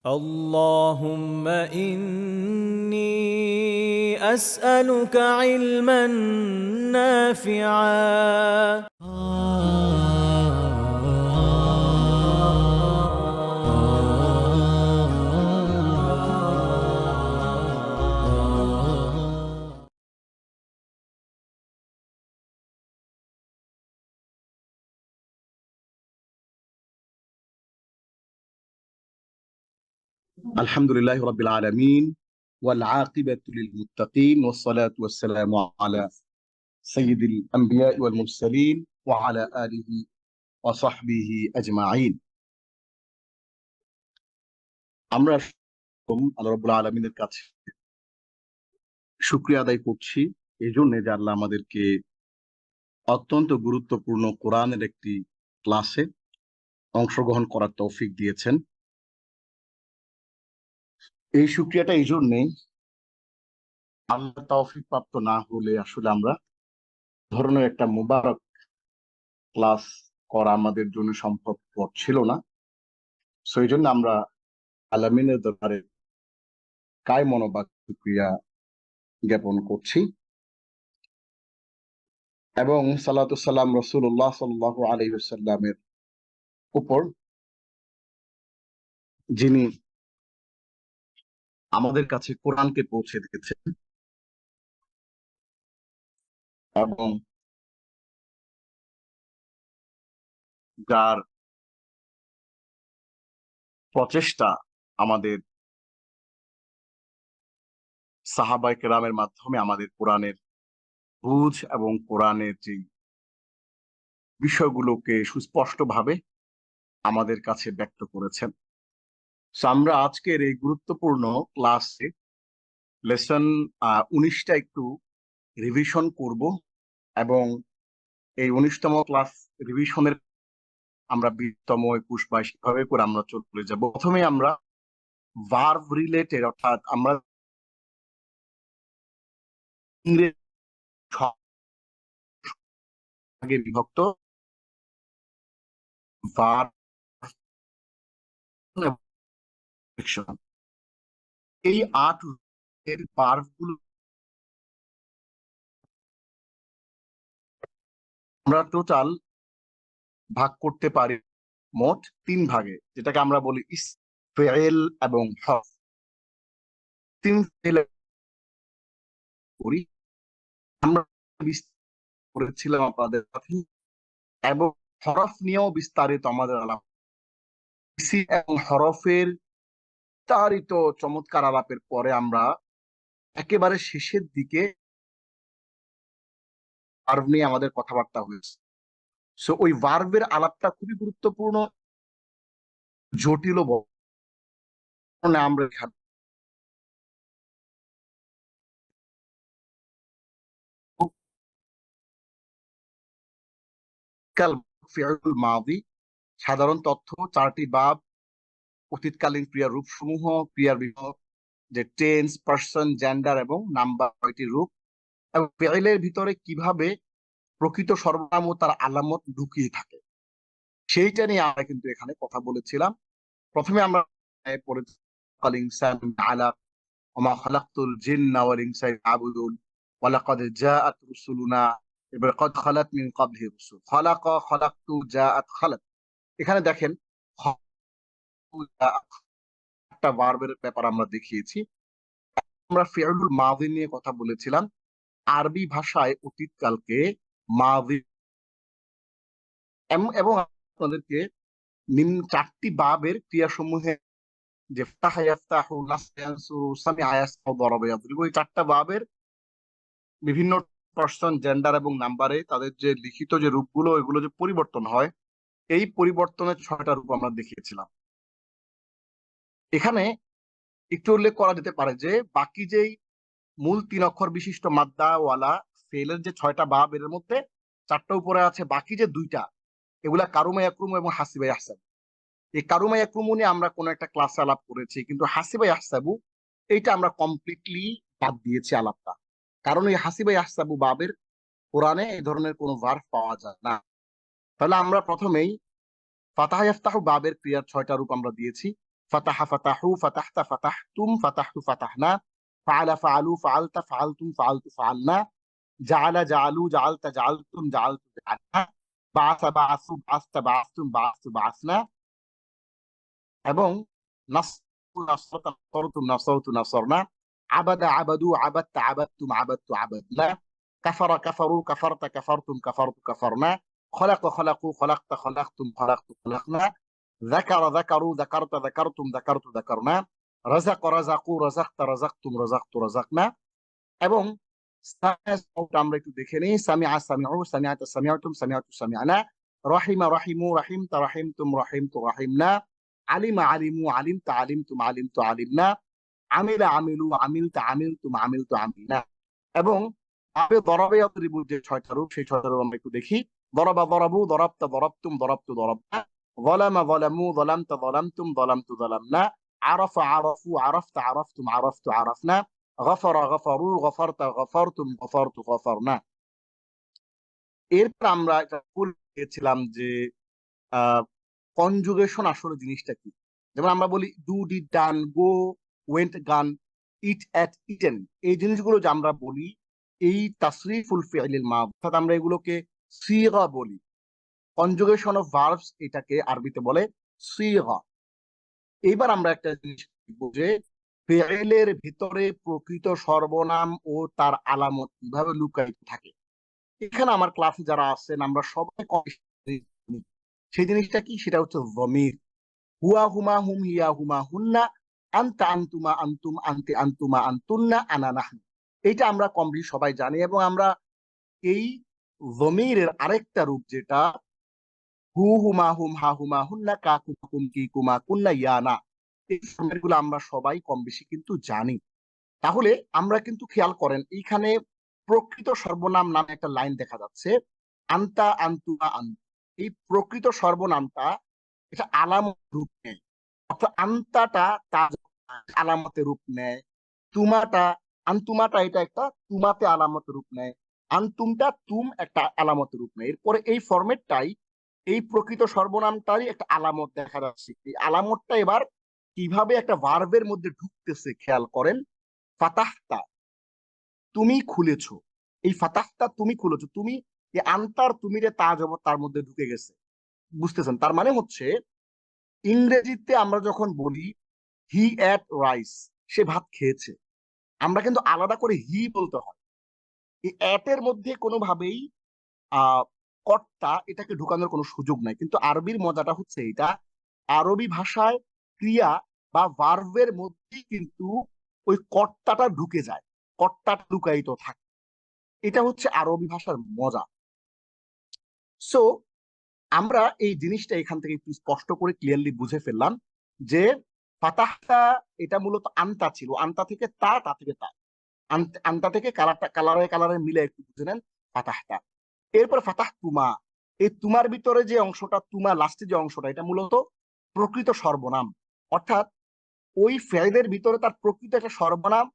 اللهم إني أسألك علما نافعا. الحمد لله رب العالمين والعاقبة للمتقين والصلاة والسلام على سيد الأنبياء والمرسلين وعلى آله وصحبه أجمعين. আমরা আল্লাহ রাব্বুল আলামিনের কাছে শুকরিয়া আদায় করছি এই জন্য যে আল্লাহ আমাদেরকে অত্যন্ত গুরুত্বপূর্ণ কোরআনের একটি ক্লাসে অংশগ্রহণ করার তৌফিক দিয়েছেন। এই শুকরিয়াটা এই জন্যেই, আল্লাহ তৌফিক প্রাপ্ত না হলে আসলে আমরা ধরনের একটা মুবারক ক্লাস করা আমাদের জন্য সম্ভবপর ছিল না। সেই জন্য আমরা আলামিনের দরবারে কায় মনোবাক শুকরিয়া জ্ঞাপন করছি এবং সালাতু সালাম রাসূলুল্লাহ সাল্লাল্লাহু আলাইহি ওয়াসাল্লামের উপর, যিনি আমাদের কাছে কোরআনকে পৌঁছে দিয়েছেন এবং যার প্রচেষ্টা আমাদের সাহাবায়ে কেরামের মাধ্যমে আমাদের কোরআনের বুঝ এবং কোরআনের যে বিষয়গুলোকে সুস্পষ্টভাবে আমাদের কাছে ব্যক্ত করেছেন। আমরা আজকের এই গুরুত্বপূর্ণ ক্লাসে লেসন 19টা একটু রিভিশন করব এবং এই 19তম ক্লাস রিভিশনের আমরা 20তম 21 22 ভাবে করে আমরা চলে যাব। প্রথমে আমরা ভার্ব রিলেটেড, অর্থাৎ আমরা ইংরেজি ভাগে বিভক্ত ভার্ব এই 8 এর ভার্বগুলো আমরা টোটাল ভাগ করতে পারি মোট 3 ভাগে, যেটাকে আমরা বলি ফেল এবং হরফ। 3 ফেলে করি আমরা করেছিলাম আপনাদের সাথে, এবং হরফ নিয়েও বিস্তারিত আমাদের আলাপ এবং হরফের বিস্তারিত চমৎকার আলাপের পরে আমরা একেবারে শেষের দিকে ভার্ব নিয়ে আমাদের কথাবার্তা হয়েছে। সো ওই ভার্বের আলাপটা খুবই গুরুত্বপূর্ণ, জটিল আমরা সাধারণ তথ্য, 4টি বাব, অতীতকালীন ক্রিয়ার রূপসমূহ, ক্রিয়ার বিভিন্ন যে টেন্স, পার্সন, জেন্ডার এবং নাম্বার, 6টি রূপ, এবং ফেইলের ভিতরে কিভাবে প্রকৃত সর্বনাম ও তার আলামত ঢুকিয়ে থাকে সেইটা নিয়ে আমরা কিন্তু এখানে কথা বলেছিলাম। প্রথমে আমরা পড়েছি ওমা খালাকতুল জিন্না ওয়াল ইনসা ইয়াবুদুন ওয়া লাকাদ জাআত রুসুলুনা, এবার কদ খালাত মিন ক্বাবলিহি রুসুল, খালাকা, খালাকতু, জাআত, খালাত। এখানে দেখেন একটা ভার্বের ব্যাপার আমরা দেখিয়েছি। আমরা ফি'লুল মাযি নিয়ে কথা বলেছিলাম। আরবি ভাষায় অতীতকালকে মাযি এবং আপনাদেরকে 4টি বাবের ক্রিয়াসমূহে যে ফাতাহা ইয়াফতাহু, নাসরা ইয়ানসুরু, সামিআ ইয়াসমাউ, দারাবা ইয়াদরিবু, এই 4টা বাবের বিভিন্ন পার্সন, জেন্ডার এবং নাম্বারে তাদের যে লিখিত যে রূপগুলো, এগুলো যে পরিবর্তন হয়, এই পরিবর্তনের 6টা রূপ আমরা দেখিয়েছিলাম। এখানে একটু উল্লেখ করা যেতে পারে যে বাকি যেই মূল 3 অক্ষর বিশিষ্ট মাদ্দাওয়ালা ফেলের যে 6টা বাব, এর মধ্যে 4টা উপরে আছে, বাকি যে 2টা এগুলা কারুমা ইয়াকরুমু এবং হাসিবা ইয়াহসাবু। এই কারুমা ইয়াকরুমু নিয়ে আমরা কোনো একটা ক্লাসে আলাপ করেছি, কিন্তু হাসিবা ইয়াহসাবু এইটা আমরা কমপ্লিটলি বাদ দিয়েছি আলাপটা, কারণ এই হাসিবা ইয়াহসাবু বাবের কোরআনে এই ধরনের কোনো ভার্ব পাওয়া যায় না। তাহলে আমরা প্রথমেই ফাতাহা ইয়াফতাহু বাবের ক্রিয়ার 6টা রূপ আমরা দিয়েছি। ফাতাহা ফাতাহু, ফাতাহতা ফাতাহতুম, ফাতাহতু ফাতাহনা, ফাআলা ফাআলু, ফাআলতা ফাআলতুম, ফাআলতু ফাআলনা, জাআলা জাআলু, জাআলতা জাআলতুম, জাআলতু জাআলনা, বাআসা বাআসু, বাআসতা বাআসতুম, বাআসতু বাআসনা, এবং নাসরু নাসরাতা নাসরতুম, নাসরতু নাসরনা, আবাদা আবাদু, আবাদতা আবাদতুম, আবাদতু আবাদনা, কাফারা কাফারু, কাফারতা কাফারতুম, কাফারতু কাফারনা, খলাকা খলাকু, খলাকতা খলাকতুম, খলাকতু খলাকনা, যাকারা যাকারু, যাকারতা যাকারতুম, যাকারতু যাকারনা, রাযাকা রাযাকু, রাযাকতা রাযাকতুম, রাযাকতু রাযাকনা, এবং আমরা একটু দেখে নিই। সামিআ সামিউ, সামিআতা সামিআতুম, সামিআতু সামিআনা, রাহিমা রাহিমু, রাহিমতা রাহিমতুম, রাহিমতু রাহিমনা, আলিমা আলিমু, আলিমতা আলিমতুম, আলিমতু আলিমনা, আমিলা আমিলু, আমিলতা আমিলতুম, আমিলতু আমিলনা, এবং দরাবে ইয়াদরিবু যে ৬টা রূপ, সেই ৬টা রূপ আমরা একটু দেখি। দরাবা দরাবু, দরাবতা দরাবতুম, দরাবতু দরাবনা, যালামা যালামু, যালামতা যালামতুম, যালামতু যালামনা, আরাফা আরাফু, আরাফতা আরাফতুম, আরাফতু আরাফনা, গফারা গফারু, গফারতা গফারতুম, গফারতু গফারনা। এরপর আমরা একটা বলেছিলাম যে কনজুগেশন আসলে জিনিসটা কি। যেমন আমরা বলি do, did, done, go, went, গান, ইট, অ্যাট, ইটেন, এই জিনিসগুলো যে আমরা বলি, এই তাসরিফুল ফিআলিল মাদি, অর্থাৎ আমরা এগুলোকে সিগা বলি। কনজুগেশন অফ ভার্বস এটাকে আরবিতে বলে সিগা। এইবার আমরা একটা জিনিস দেখব যে ফিআলের ভিতরে প্রকৃত সর্বনাম ও তার আলামত কিভাবে লুকায়িত থাকে। এখানে আমার ক্লাসে যারা আছেন আমরা সবাই সেই জিনিসটা কি, সেটা হচ্ছে যমির। হুয়া হুমা হুম, হিয়া হুমা হুন্না, আনতা আনতুমা আনতুম, আনতে আনতুমা আনতুন্না, আনা নাহনু। এইটা আমরা কম বেশি সবাই জানি, এবং আমরা এই যমিরের আরেকটা রূপ যেটা হু হুমা হুম, হা হুমা হুন্না, কা কুমা কুম, কি কুমা কুন্না, ইয়ানা, এই ফর্মেটগুলো আমরা সবাই কম বেশি কিন্তু জানি। তাহলে আমরা কিন্তু খেয়াল করেন এইখানে প্রকৃত সর্বনাম নামে একটা লাইন দেখা যাচ্ছে, আন্তা আন্তুমা আন্তু। এই প্রকৃত সর্বনামটা এটা আলামত রূপ নেয়, অর্থাৎ আন্তাটা তার আলামতে রূপ নেয়, তুমাটা আন্তুমাটা এটা একটা তুমাতে আলামতে রূপ নেয়, আন্তুমটা তুম একটা আলামতে রূপ নেয়। এরপরে এই ফরম্যাটটাই এই প্রকৃত সর্বনামটারই একটা আলামত দেখা যাচ্ছে। এই আলামতটা এবার কিভাবে একটা ভার্বের মধ্যে ঢুকতেছে খেয়াল করেন। ফাতাহতা, তুমি খুলেছো, এই ফাতাহতা তুমি খুলেছো, তুমি এই আন্তার তুমিরে তা জবর তার মধ্যে ঢুকে গেছে, বুঝতেছেন? তার মানে হচ্ছে ইংরেজিতে আমরা যখন বলি হি এট রাইস, সে ভাত খেয়েছে, আমরা কিন্তু আলাদা করে হি বলতে হয়। এই এট এর মধ্যে কোনোভাবেই আহ কর্তা এটাকে ঢুকানোর কোনো সুযোগ নাই। কিন্তু আরবির মজাটা হচ্ছে এটা, আরবি ভাষায় ক্রিয়া বা ভার্বের মধ্যেই কিন্তু ওই কর্তাটা ঢুকে যায়, কর্তাটা লুকায়িত থাকে। এটা হচ্ছে আরবি ভাষার মজা। সো আমরা এই জিনিসটা এখান থেকে একটু স্পষ্ট করে ক্লিয়ারলি বুঝে ফেললাম যে ফাতাহটা এটা মূলত আন্তা ছিল, আন্তা থেকে তা, তা থেকে তা, আন্তা থেকে কালারে কালারে মিলে একটু বুঝে নেন ফাতাহটা। এরপর ফাতাহ তুমা, এই তুমার ভিতরে যে অংশটা, তুমা লাস্টে যে অংশটা, এটা মূলত প্রকৃত সর্বনাম, অর্থাৎ ওই ফেলের ভিতরে তার প্রকৃত একটা সর্বনাম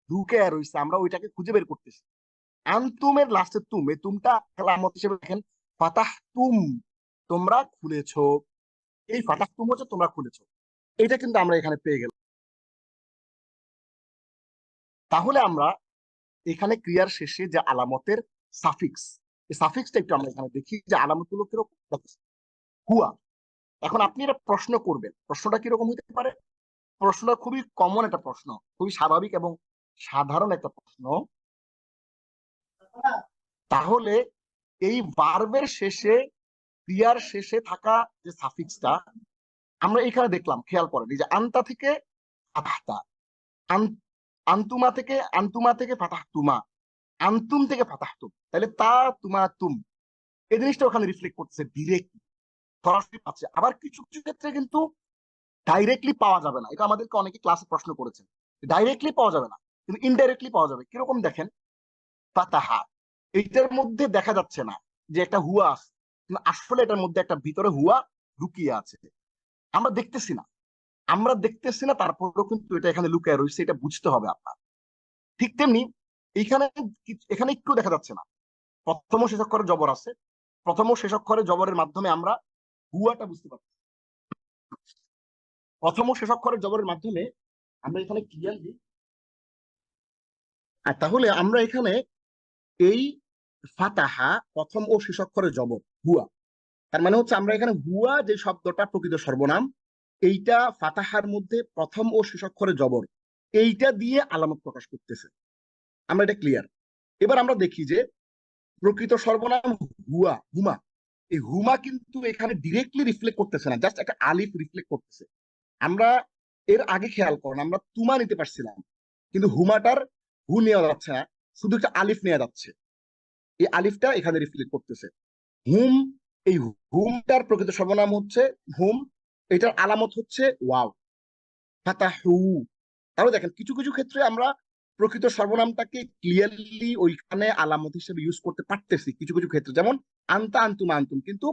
ঢুকে রয়েছে, আমরা ওইটাকে খুঁজে বের করতেছি। আনতুমের লাস্টে তুম, এই তুমটা আলামত হিসেবে দেখেন, ফাতাহ তুম, তোমরা খুলেছো, এই ফাতাহ তুম হচ্ছে তোমরা খুলেছো, এটা কিন্তু আমরা এখানে পেয়ে গেলাম। তাহলে আমরা এখানে ক্রিয়ার শেষে যে আলামতের সাফিক্স, এই সাফিক্সটা একটু আমরা এখানে দেখি যে আলামতগুলো কিরকম। হুয়া, এখন আপনি এটা প্রশ্ন করবেন, প্রশ্নটা কিরকম হতে পারে? প্রশ্নটা খুবই কমন একটা প্রশ্ন, খুবই স্বাভাবিক এবং সাধারণ একটা প্রশ্ন। তাহলে এই ভার্বের শেষে, ক্রিয়ার শেষে থাকা যে সাফিক্সটা আমরা এখানে দেখলাম, খেয়াল করেন এই যে আন্তা থেকে ফাতাহতা, আন্তুমা থেকে, আন্তুমা থেকে ফাতাহতুমা, আন্তুম থেকে ফাতাহতুম, তাহলে তা তুমা তুম, এই জিনিসটা ওখানে রিফ্লেক্ট করতেছে ডিরেক্টলি, সরাসরি পাচ্ছে। আবার কিছু কিছু ক্ষেত্রে কিন্তু ডাইরেক্টলি পাওয়া যাবে না, এটা আমাদেরকে অনেকে ক্লাসে প্রশ্ন করেছেন, ডাইরেক্টলি পাওয়া যাবে না কিন্তু ইনডাইরেক্টলি পাওয়া যাবে। কিরকম দেখেন, ফাতাহা, এইটার মধ্যে দেখা যাচ্ছে না যে একটা হুয়া আছে, কিন্তু আসলে এটার মধ্যে একটা ভিতরে হুয়া লুকিয়ে আছে, আমরা দেখতেছি না, আমরা দেখতেছি না, তারপরেও কিন্তু এটা এখানে লুকিয়ে রয়েছে, এটা বুঝতে হবে আপনার। ঠিক তেমনি এখানে, এখানে একটু দেখা যাচ্ছে না, প্রথম ও শেষ অক্ষরে জবর আছে, প্রথম ও শেষ অক্ষরে জবরের মাধ্যমে আমরা হুয়াটা বুঝতে পারছি। প্রথম ও শেষ অক্ষরের জবরের মাধ্যমে আমরা এখানে ক্লিয়ারলি, তাহলে আমরা এখানে এই ফাতাহা প্রথম ও শেষ অক্ষরের জবর হুয়া, তার মানে হচ্ছে আমরা এখানে হুয়া যে শব্দটা প্রকৃত সর্বনাম, এইটা ফাতাহার মধ্যে প্রথম ও শেষ অক্ষরে জবর, এইটা দিয়ে আলামত প্রকাশ করতেছে। আমরা এটা ক্লিয়ার। এবার আমরা দেখি যে প্রকৃত সর্বনাম হুয়া, হুমা, এই হুমা কিন্তু এখানে ডিরেক্টলি রিফ্লেক্ট করতেছে না, জাস্ট একটা আলিফ রিফ্লেক্ট করতেছে। আমরা এর আগে খেয়াল করেন আমরা তুমা নিতে পারছিলাম, কিন্তু হুমাটার হু নেওয়া যাচ্ছে না, শুধু একটা আলিফ নেওয়া যাচ্ছে। এই আলিফটা এখানে রিফ্লেক্ট করতেছে। হুম, এই হুমটার প্রকৃত সর্বনাম হচ্ছে হুম, এটার আলামত হচ্ছে ওয়াও, ফাতাহু। তাহলে দেখেন কিছু কিছু ক্ষেত্রে আমরা প্রকৃত সর্বনামটাকে ক্লিয়ারলি ওইখানে আলামত হিসেবে ইউজ করতে পারতেছি কিছু কিছু ক্ষেত্রে, যেমন আন্তা, আন্তুম, আন্তুম। কিন্তু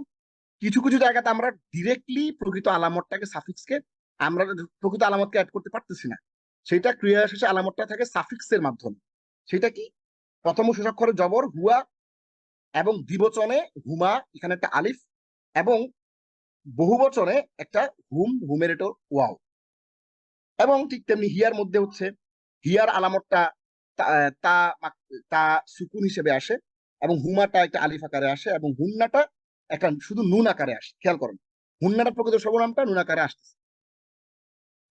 কিছু কিছু জায়গাতে আমরা ডিরেক্টলি প্রকৃত আলামতটাকে সাফিক্সকে আমরা প্রকৃত আলামতকে অ্যাড করতে পারতেছি না, সেটা ক্রিয়া শেষে আলামতটা থাকে সাফিক্সের মাধ্যমে। সেটা কি? প্রথম ও শেষ অক্ষরে জবর হুয়া, এবং দ্বিবচনে হুমা, এখানে একটা আলিফ, এবং বহুবচনে একটা হুম, হুমের এটা ওয়াও। এবং ঠিক তেমনি হিয়ার মধ্যে হচ্ছে হিয়ার আলামতটা তা তা তা সুকুন হিসেবে আসে, এবং হুমাটা একটা আলিফ আকারে আসে, এবং হুন্নাটা একটা শুধু নুন আকারে আসে। খেয়াল করেন, হুন্নাটা প্রকৃত সর্বনামটা নুন আকারে আসতেছে।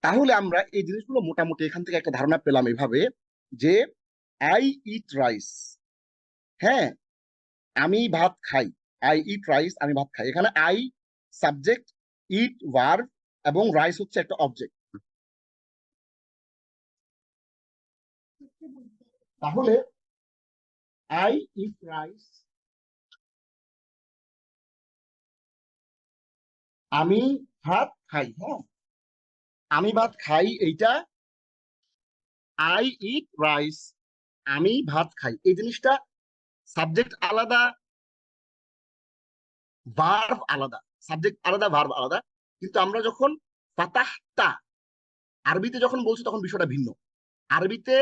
তাহলে আমরা এই জিনিসগুলো মোটামুটি এখান থেকে একটা ধারণা পেলাম এভাবে যে আই ইট রাইস, হ্যাঁ আমি ভাত খাই, আই ইট রাইস আমি ভাত খাই, এখানে আই সাবজেক্ট, ইট ভার্ব, এবং রাইস হচ্ছে একটা অবজেক্ট। তাহলে আই ইট রাইস, আমি ভাত খাই, হ্যাঁ আমি ভাত খাই, এইটা আই ইট রাইস, আমি ভাত খাই, এই জিনিসটা সাবজেক্ট আলাদা, ভার্ব আলাদা, সাবজেক্ট আলাদা, ভার্ব আলাদা। কিন্তু আমরা যখন ফাতাহতা আরবিতে যখন বলছি তখন বিষয়টা ভিন্ন। আরবিতে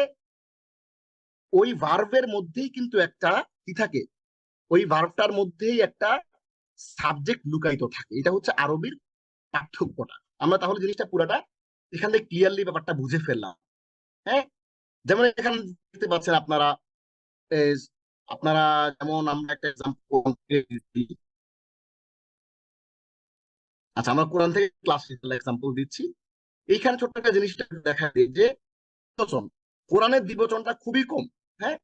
ওই ভার্বের মধ্যেই কিন্তু একটা কি থাকে, ওই ভার্বটার মধ্যেই একটা সাবজেক্ট লুকায়িত থাকে। এটা হচ্ছে আরবির পার্থক্যটা। আমরা তাহলে জিনিসটা পুরাটা এখান থেকে ক্লিয়ারলি ব্যাপারটা বুঝে ফেললাম। হ্যাঁ, যেমন এখানে দেখতে পাচ্ছেন আপনারা, এই আপনারা যেমন আমরা একটা এক্সাম্পল, আচ্ছা আমরা কোরআন থেকে ক্লাস এক্সাম্পল দিচ্ছি। এইখানে ছোট্ট একটা জিনিসটা দেখা যায় যে দ্বিবচন, কোরআনের দ্বিবচনটা খুবই কম। হ্যাঁ,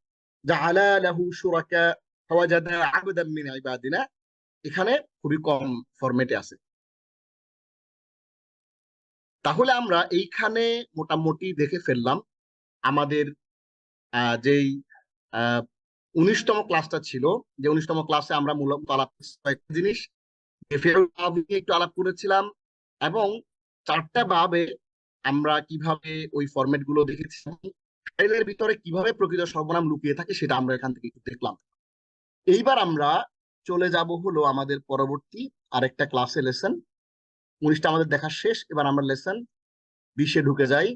জাআলা লাহু শুরাকা ফাওয়াজাদা আবদাম মিন ইবাদিনা, এখানে খুবই কম ফরম্যাটে আছে। তাহলে আমরা এইখানে মোটামুটি দেখে ফেললাম আমাদের যেই 19তম ক্লাসটা ছিল, যে 19তম ক্লাসে আমরা মূলত আলাপ কয়েকটা জিনিস একটু আলাপ করেছিলাম, এবং চারটা ভাবে আমরা কিভাবে ওই ফরম্যাট গুলো দেখেছি, ফাইলের ভিতরে কিভাবে প্রকৃত সর্বনাম লুকিয়ে থাকে সেটা আমরা এখান থেকে একটু দেখলাম। এইবার আমরা চলে যাব হলো আমাদের পরবর্তী আরেকটা ক্লাসে, লেসন 19টা আমাদের দেখা শেষ, এবার আমরা লেসন 20-এ ঢুকে যাই।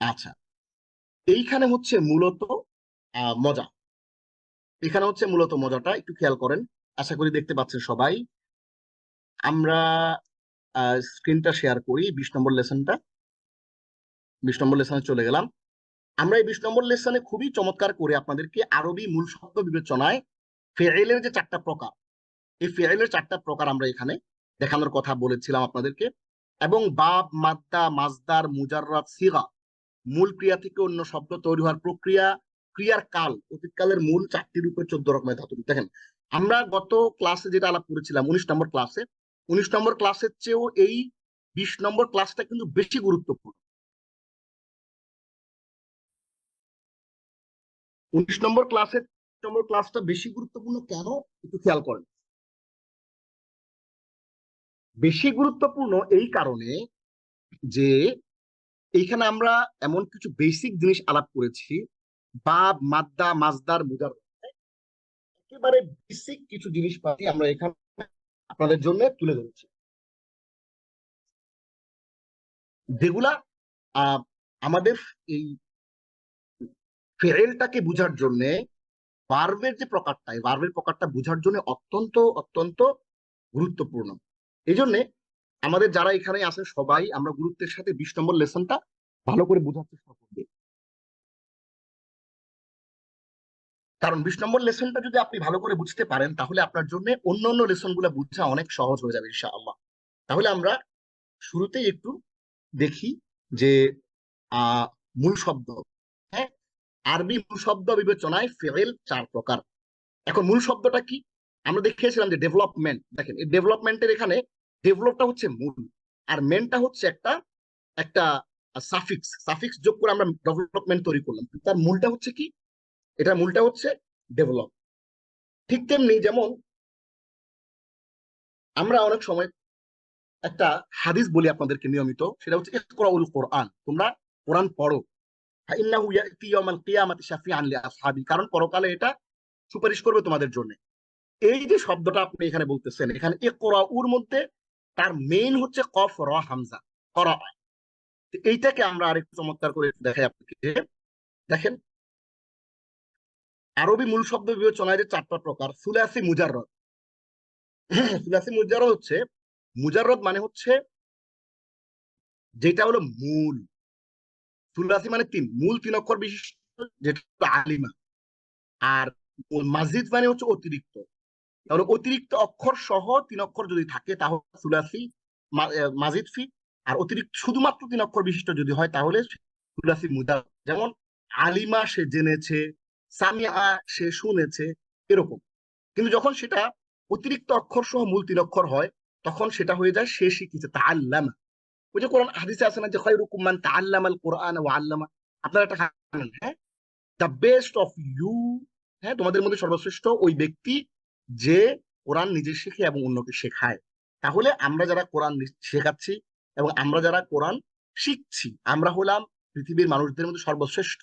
আচ্ছা, এইখানে হচ্ছে মূলত মজা, এখানে হচ্ছে মূলত মজাটা একটু খেয়াল করেন, আশা করি দেখতে পাচ্ছেন সবাই। আমরা স্ক্রিনটা শেয়ার করি, 20 নম্বর লেসনটা, 20 নম্বর লেসনে চলে গেলাম। আমরা এই 20 নম্বর লেসনে খুবই চমৎকার করে আপনাদেরকে আরবি মূল শব্দ বিবেচনায় ফেইলের যে চারটা প্রকার, এই ফেইলের চারটা প্রকার আমরা এখানে দেখানোর কথা বলেছিলাম আপনাদেরকে। এবং বাব, মাদ্দা, মাজদার, মুজাররাদ, সিগা, মূল ক্রিয়া থেকে অন্য শব্দ তৈরি হওয়ার প্রক্রিয়া, ক্রিয়ার কাল, অতীতকালের মূল 4টি রূপে 14 রকমের ধাতু। দেখেন আমরা গত ক্লাসে যেটা আলাপ করেছিলাম 19 নম্বর ক্লাসে, 19 নম্বর ক্লাসের চেয়েও এই 20 নম্বর ক্লাসটা কিন্তু বেশি গুরুত্বপূর্ণ। 19 নম্বর ক্লাসটা বেশি গুরুত্বপূর্ণ কেন একটু খেয়াল করেন। বেশি গুরুত্বপূর্ণ এই কারণে যে এইখানে আমরা এমন কিছু বেসিক জিনিস আলাপ করেছি, বাব, মাদ্দা, মাজদার, মুজার, একেবারে বেসিক কিছু জিনিস পাতি আমরা এখানে আপনাদের জন্য তুলে ধরেছি, যেগুলা আমাদের এই ফেরেলটাকে বুঝার জন্য, ভার্বের যে প্রকারটা, এই ভার্বের প্রকারটা বুঝার জন্য অত্যন্ত অত্যন্ত গুরুত্বপূর্ণ। এই জন্য আমাদের যারা এখানে আছেন সবাই আমরা গুরুত্বের সাথে 20 নম্বর লেসনটা ভালো করে বোঝার চেষ্টা করবে, কারণ 20 নম্বর লেসনটা যদি আপনি ভালো করে বুঝতে পারেন তাহলে আপনার জন্য অন্যান্য লেসন গুলো বোঝা অনেক সহজ হয়ে যাবে ইনশাআল্লাহ। তাহলে আমরা শুরুতেই একটু দেখি যে মূল শব্দ। হ্যাঁ, আরবি মূল শব্দ বিবেচনায় ফেল 4 প্রকার। এখন মূল শব্দটা কি? আমরা দেখিয়েছিলাম যে ডেভেলপমেন্ট। দেখেন এই ডেভেলপমেন্টের এখানে ডেভেলপটা হচ্ছে মূল, আর মেনটা হচ্ছে একটা একটা সাফিক্স। সাফিক্স যোগ করে আমরা ডেভেলপমেন্ট তৈরি করলাম, তার মূলটা হচ্ছে কি? এটা মূলটা হচ্ছে ডেভেলপ। ঠিক তেমনি যেমন আমরা অনেক সময় একটা হাদিস বলি আপনাদেরকে নিয়মিত, সেটা হচ্ছে ইকরাউল কোরআন, তোমরা কোরআন পড়ো। ফাইন্নাহু ইয়াতি ইয়াউমাল কিয়ামাতি শাফিআন লিআসহাবি, কারণ পরকালে এটা সুপারিশ করবে তোমাদের জন্য। এই যে শব্দটা আপনি এখানে বলতেছেন, এখানে ইকরাউর মধ্যে তার মেইন হচ্ছে কফ র হামজা, করা। এইটাকে আমরা আরেকটু চমৎকার করে দেখাই আপনাকে। দেখেন আরবি মূল শব্দ বিবেচনায় যে 4টা প্রকার। সুলাসি মুজাররদ। সুলাসি মুজাররদ হচ্ছে, মুজাররদ মানে হচ্ছে যেটা হলো মূল। সুলাসি মানে 3, মূল 3 অক্ষর বিশিষ্ট, যেটা আলিমা। আর মাজিদ মানে হচ্ছে অতিরিক্ত। তাহলে অতিরিক্ত অক্ষর সহ 3 অক্ষর যদি থাকে তাহলে সুলাসি মাজিদ ফি। আর অতিরিক্ত শুধুমাত্র 3 অক্ষর বিশিষ্ট যদি হয় তাহলে সুলাসি মুজাররদ। যেমন আলিমা সে জেনেছে, সামিআ সে শুনেছে, এরকম। কিন্তু যখন সেটা অতিরিক্ত অক্ষর সহ মূল 3 অক্ষর হয় তখন সেটা হয়ে যায় সে শিখেছে, তাআল্লামা। ওই যে কোরআন হাদিসে আছে না যে খায়রুকুম মান তাআল্লামাল কোরআন ওয়া আল্লামা। আপনারা এটা জানেন, হ্যাঁ? দ্য বেস্ট অফ ইউ, হ্যাঁ, তোমাদের মধ্যে সর্বশ্রেষ্ঠ ওই ব্যক্তি যে কোরআন নিজে শিখে এবং অন্যকে শেখায়। তাহলে আমরা যারা কোরআন শেখাচ্ছি এবং আমরা যারা কোরআন শিখছি, আমরা হলাম পৃথিবীর মানুষদের মধ্যে সর্বশ্রেষ্ঠ।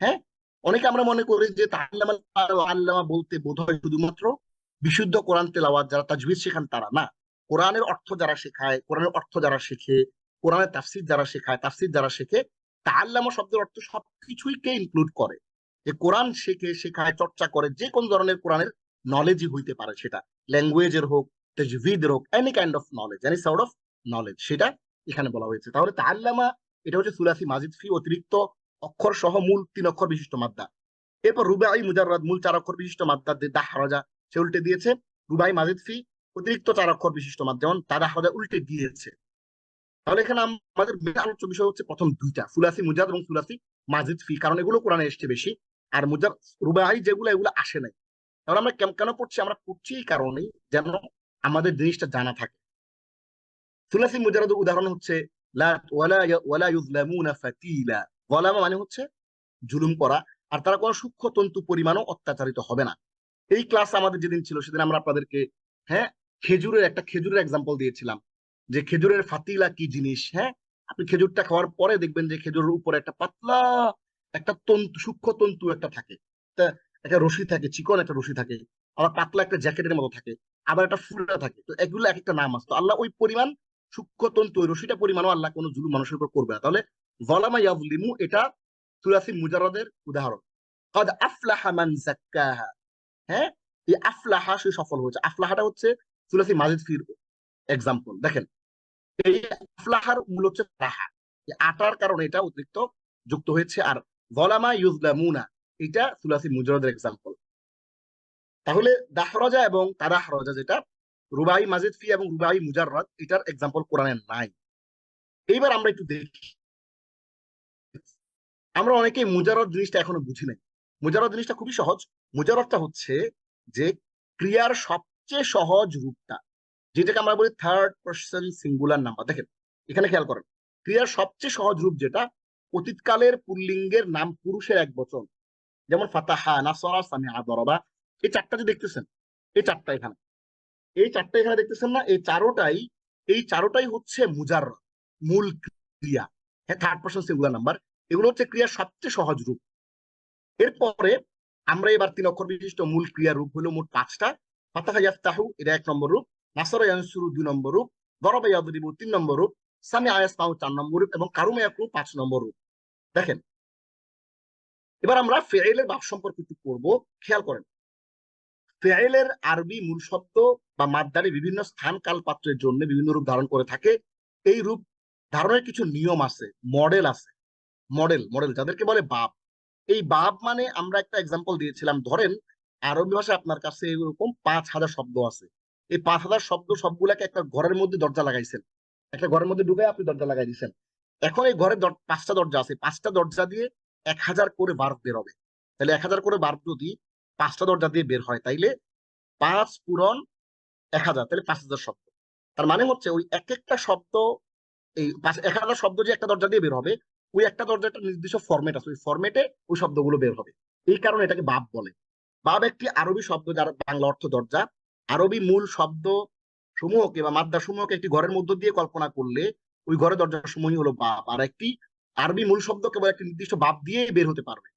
হ্যাঁ, অনেকে আমরা মনে করি যে তাআল্লামাল কোরআন ওয়া আল্লামা বলতে বোধহয় শুধুমাত্র বিশুদ্ধ কোরআন তেলাওয়াত যারা তাজবিদ শেখান তারা না। কোরআনের অর্থ যারা শেখায়, কোরআনের অর্থ যারা শেখে, কোরআনের তাফসির যারা শেখায়, তাফসির যারা শেখে, তাআল্লামা শব্দের অর্থ সবকিছুই কে ইনক্লুড করে। যে কোরআন শেখে, শেখায়, চর্চা করে, যে কোন ধরনের কোরআনের নলেজই হইতে পারে, সেটা ল্যাঙ্গুয়েজের হোক, তাজভিদের হোক, any kind of knowledge, any sort of knowledge, সেটা এখানে বলা হয়েছে। তাহলে তাআল্লামা এটা হচ্ছে সুলাসি মাজিদ ফি, অতিরিক্ত অক্ষর সহ মূল 3 অক্ষর বিশিষ্ট মাদ্দা। এরপর রুবাই মুজাররাদ, মূল 4 অক্ষর বিশিষ্ট মাদ্দা দাহরাজা সে উল্টে দিয়েছে। রুবাই মাজিদ ফি অতিরিক্ত 4 অক্ষর বিশিষ্ট মাদ্দা, যেমন তাদাহরাজা উল্টে দিয়েছে। তাহলে এখানে আমাদের মেন আলোচ্য বিষয় হচ্ছে প্রথম দুইটা, সুলাসি মুজাদ এবং সুলাসি মাজিদ ফি, কারণ এগুলো কোরআনে এসছে বেশি। আর মুজার রুবাই যেগুলো, এগুলো আসে নাই। তাহলে আমরা কেন পড়ছি? আমরা পড়ছি এই কারণেই যেন আমাদের জিনিসটা জানা থাকে। সুলাসি মুজাররদ উদাহরণ হচ্ছে লা ওয়ালা ওয়ালা ইউযলামুনা ফাতিলা। যালামা মানে হচ্ছে জুলুম করা, আর তারা কোনো সূক্ষ্ম তন্তু পরিমাণও অত্যাচারিত হবে না। এই ক্লাস আমাদের যেদিন ছিল সেদিন আমরা আপনাদেরকে, হ্যাঁ, খেজুরের এক্সাম্পল দিয়েছিলাম যে খেজুরের ফাতিলা কি জিনিস। হ্যাঁ, আপনি খেজুরটা খাওয়ার পরে দেখবেন যে খেজুরের উপরে একটা পাতলা একটা তন্তু, সূক্ষ্ম তন্তু একটা থাকে, একটা রশি থাকে, চিকন একটা রশি থাকে, আবার পাতলা একটা জ্যাকেটের মতো থাকে, আবার একটা ফুলটা থাকে। তো এগুলো এক একটা নাম আছে। তো আল্লাহ ওই পরিমাণ সূক্ষ্ম তন্তু, ওই রশিটা পরিমাণও আল্লাহ কোনো জুলুম মানুষের উপর করবে না। তাহলে যালামা ইয়াযলিমু এটা সুলাসি মুজাররদের উদাহরণ। কদ আফলাহা মান যাক্কাহা। হ্যাঁ, এই আফলাহা সে সফল হয়েছে। আফলাহাটা হচ্ছে সুলাসি মাজিদ ফির এক্সাম্পল। দেখেন এই আফলাহার মূল হচ্ছে রাহা, আটার কারণে এটা অতিরিক্ত যুক্ত হয়েছে। আর যালামা ইউযলামুনা এটা সুলাসি মুজাররদের এক্সাম্পল। তাহলে দাহরাজা এবং তাদাহরাজা, যেটা রুবাই মাজিদ ফি এবং রুবাই মুজাররদ, এটার এক্সাম্পল কোরআনে নাই। এইবার আমরা একটু দেখি, আমরা অনেকেই মুজাররদ জিনিসটা এখনো বুঝি নাই। মুজাররদ জিনিসটা খুবই সহজ। মুজাররদটা হচ্ছে যে ক্রিয়ার সবচেয়ে সহজ রূপটা, যেটাকে আমরা বলি থার্ড পারসন সিঙ্গুলার নাম্বার। দেখেন এখানে খেয়াল করেন, ক্রিয়ার সবচেয়ে সহজ রূপ যেটা, অতীতকালের পুল্লিঙ্গের নাম পুরুষের একবচন, যেমন ফাতাহা, নাসরা, সামিআ, দরাবা। এই 4টা যে দেখতেছেন, এই 4টা এখানে, এই 4টা এখানে দেখতেছেন না, এই চারোটাই হচ্ছে মুজাররদ, মূল ক্রিয়া। হ্যাঁ, থার্ড পারসন সিঙ্গুলার নাম্বার, এগুলো হচ্ছে ক্রিয়ার সবচেয়ে সহজ রূপ। এরপরে আমরা এবার 3 অক্ষর বিশিষ্ট মূল ক্রিয়ার রূপ হলো মোট 5টা। ফাতাহা ইয়াফতাহু এটা 1 নম্বর রূপ, নাসরা ইয়ানসুরু 2 নম্বর রূপ, দরাবা ইয়াদরিবু 3 নম্বর রূপ, সামিআ ইয়াসমাউ 4 নম্বর রূপ এবং কারুমা ইয়াকরু 5 নম্বর রূপ। দেখেন এবার আমরা ফেইলের ভাব সম্পর্কে একটু পড়বো, খেয়াল করেন। ফেইলের আরবি মূল শব্দ বা মাদ্দারি বিভিন্ন স্থান কাল পাত্রের জন্য বিভিন্ন রূপ ধারণ করে থাকে। এই রূপ ধারণের কিছু নিয়ম আছে, মডেল আছে। মডেল মডেল যাদেরকে বলে বাব। এই বাব মানে আমরা একটা এক্সাম্পল দিয়েছিলাম, ধরেন আরবি ভাষায় আপনার কাছে এরকম 5,000 শব্দ আছে। এই 5,000 শব্দ সবগুলাকে একটা ঘরের মধ্যে দরজা লাগাইছেন, একটা ঘরের মধ্যে ঢুকে আপনি দরজা লাগাই দিচ্ছেন। এখন এই ঘরে 5টা দরজা আছে, 5টা দরজা দিয়ে 1,000 করে বার্ব বের হবে। তাহলে 1,000 করে বার্ব যদি 5টা দরজা দিয়ে বের হয়, তাইলে 5 পূরণ 1,000, তাহলে 5,000 শব্দ। তার মানে হচ্ছে ওই এক একটা শব্দ, এই 1,000 শব্দ যে একটা দরজা দিয়ে বের হবে, ওই একটা দরজা একটা নির্দিষ্ট ফরম্যাট আছে, ওই ফরম্যাটে ওই শব্দগুলো বের হবে। এই কারণে এটাকে বাব বলে। বাব একটি আরবি শব্দ যার বাংলা অর্থ দরজা। আরবি মূল শব্দ সমূহকে বা মাদ্দা সমূহকে একটি ঘরের মধ্য দিয়ে কল্পনা করলে ওই ঘরের দরজা সমূহই হলো বাব। আর একটি আরবি মূল শব্দ কেবল একটি নির্দিষ্ট বাব দিয়ে বের হতে পারবে।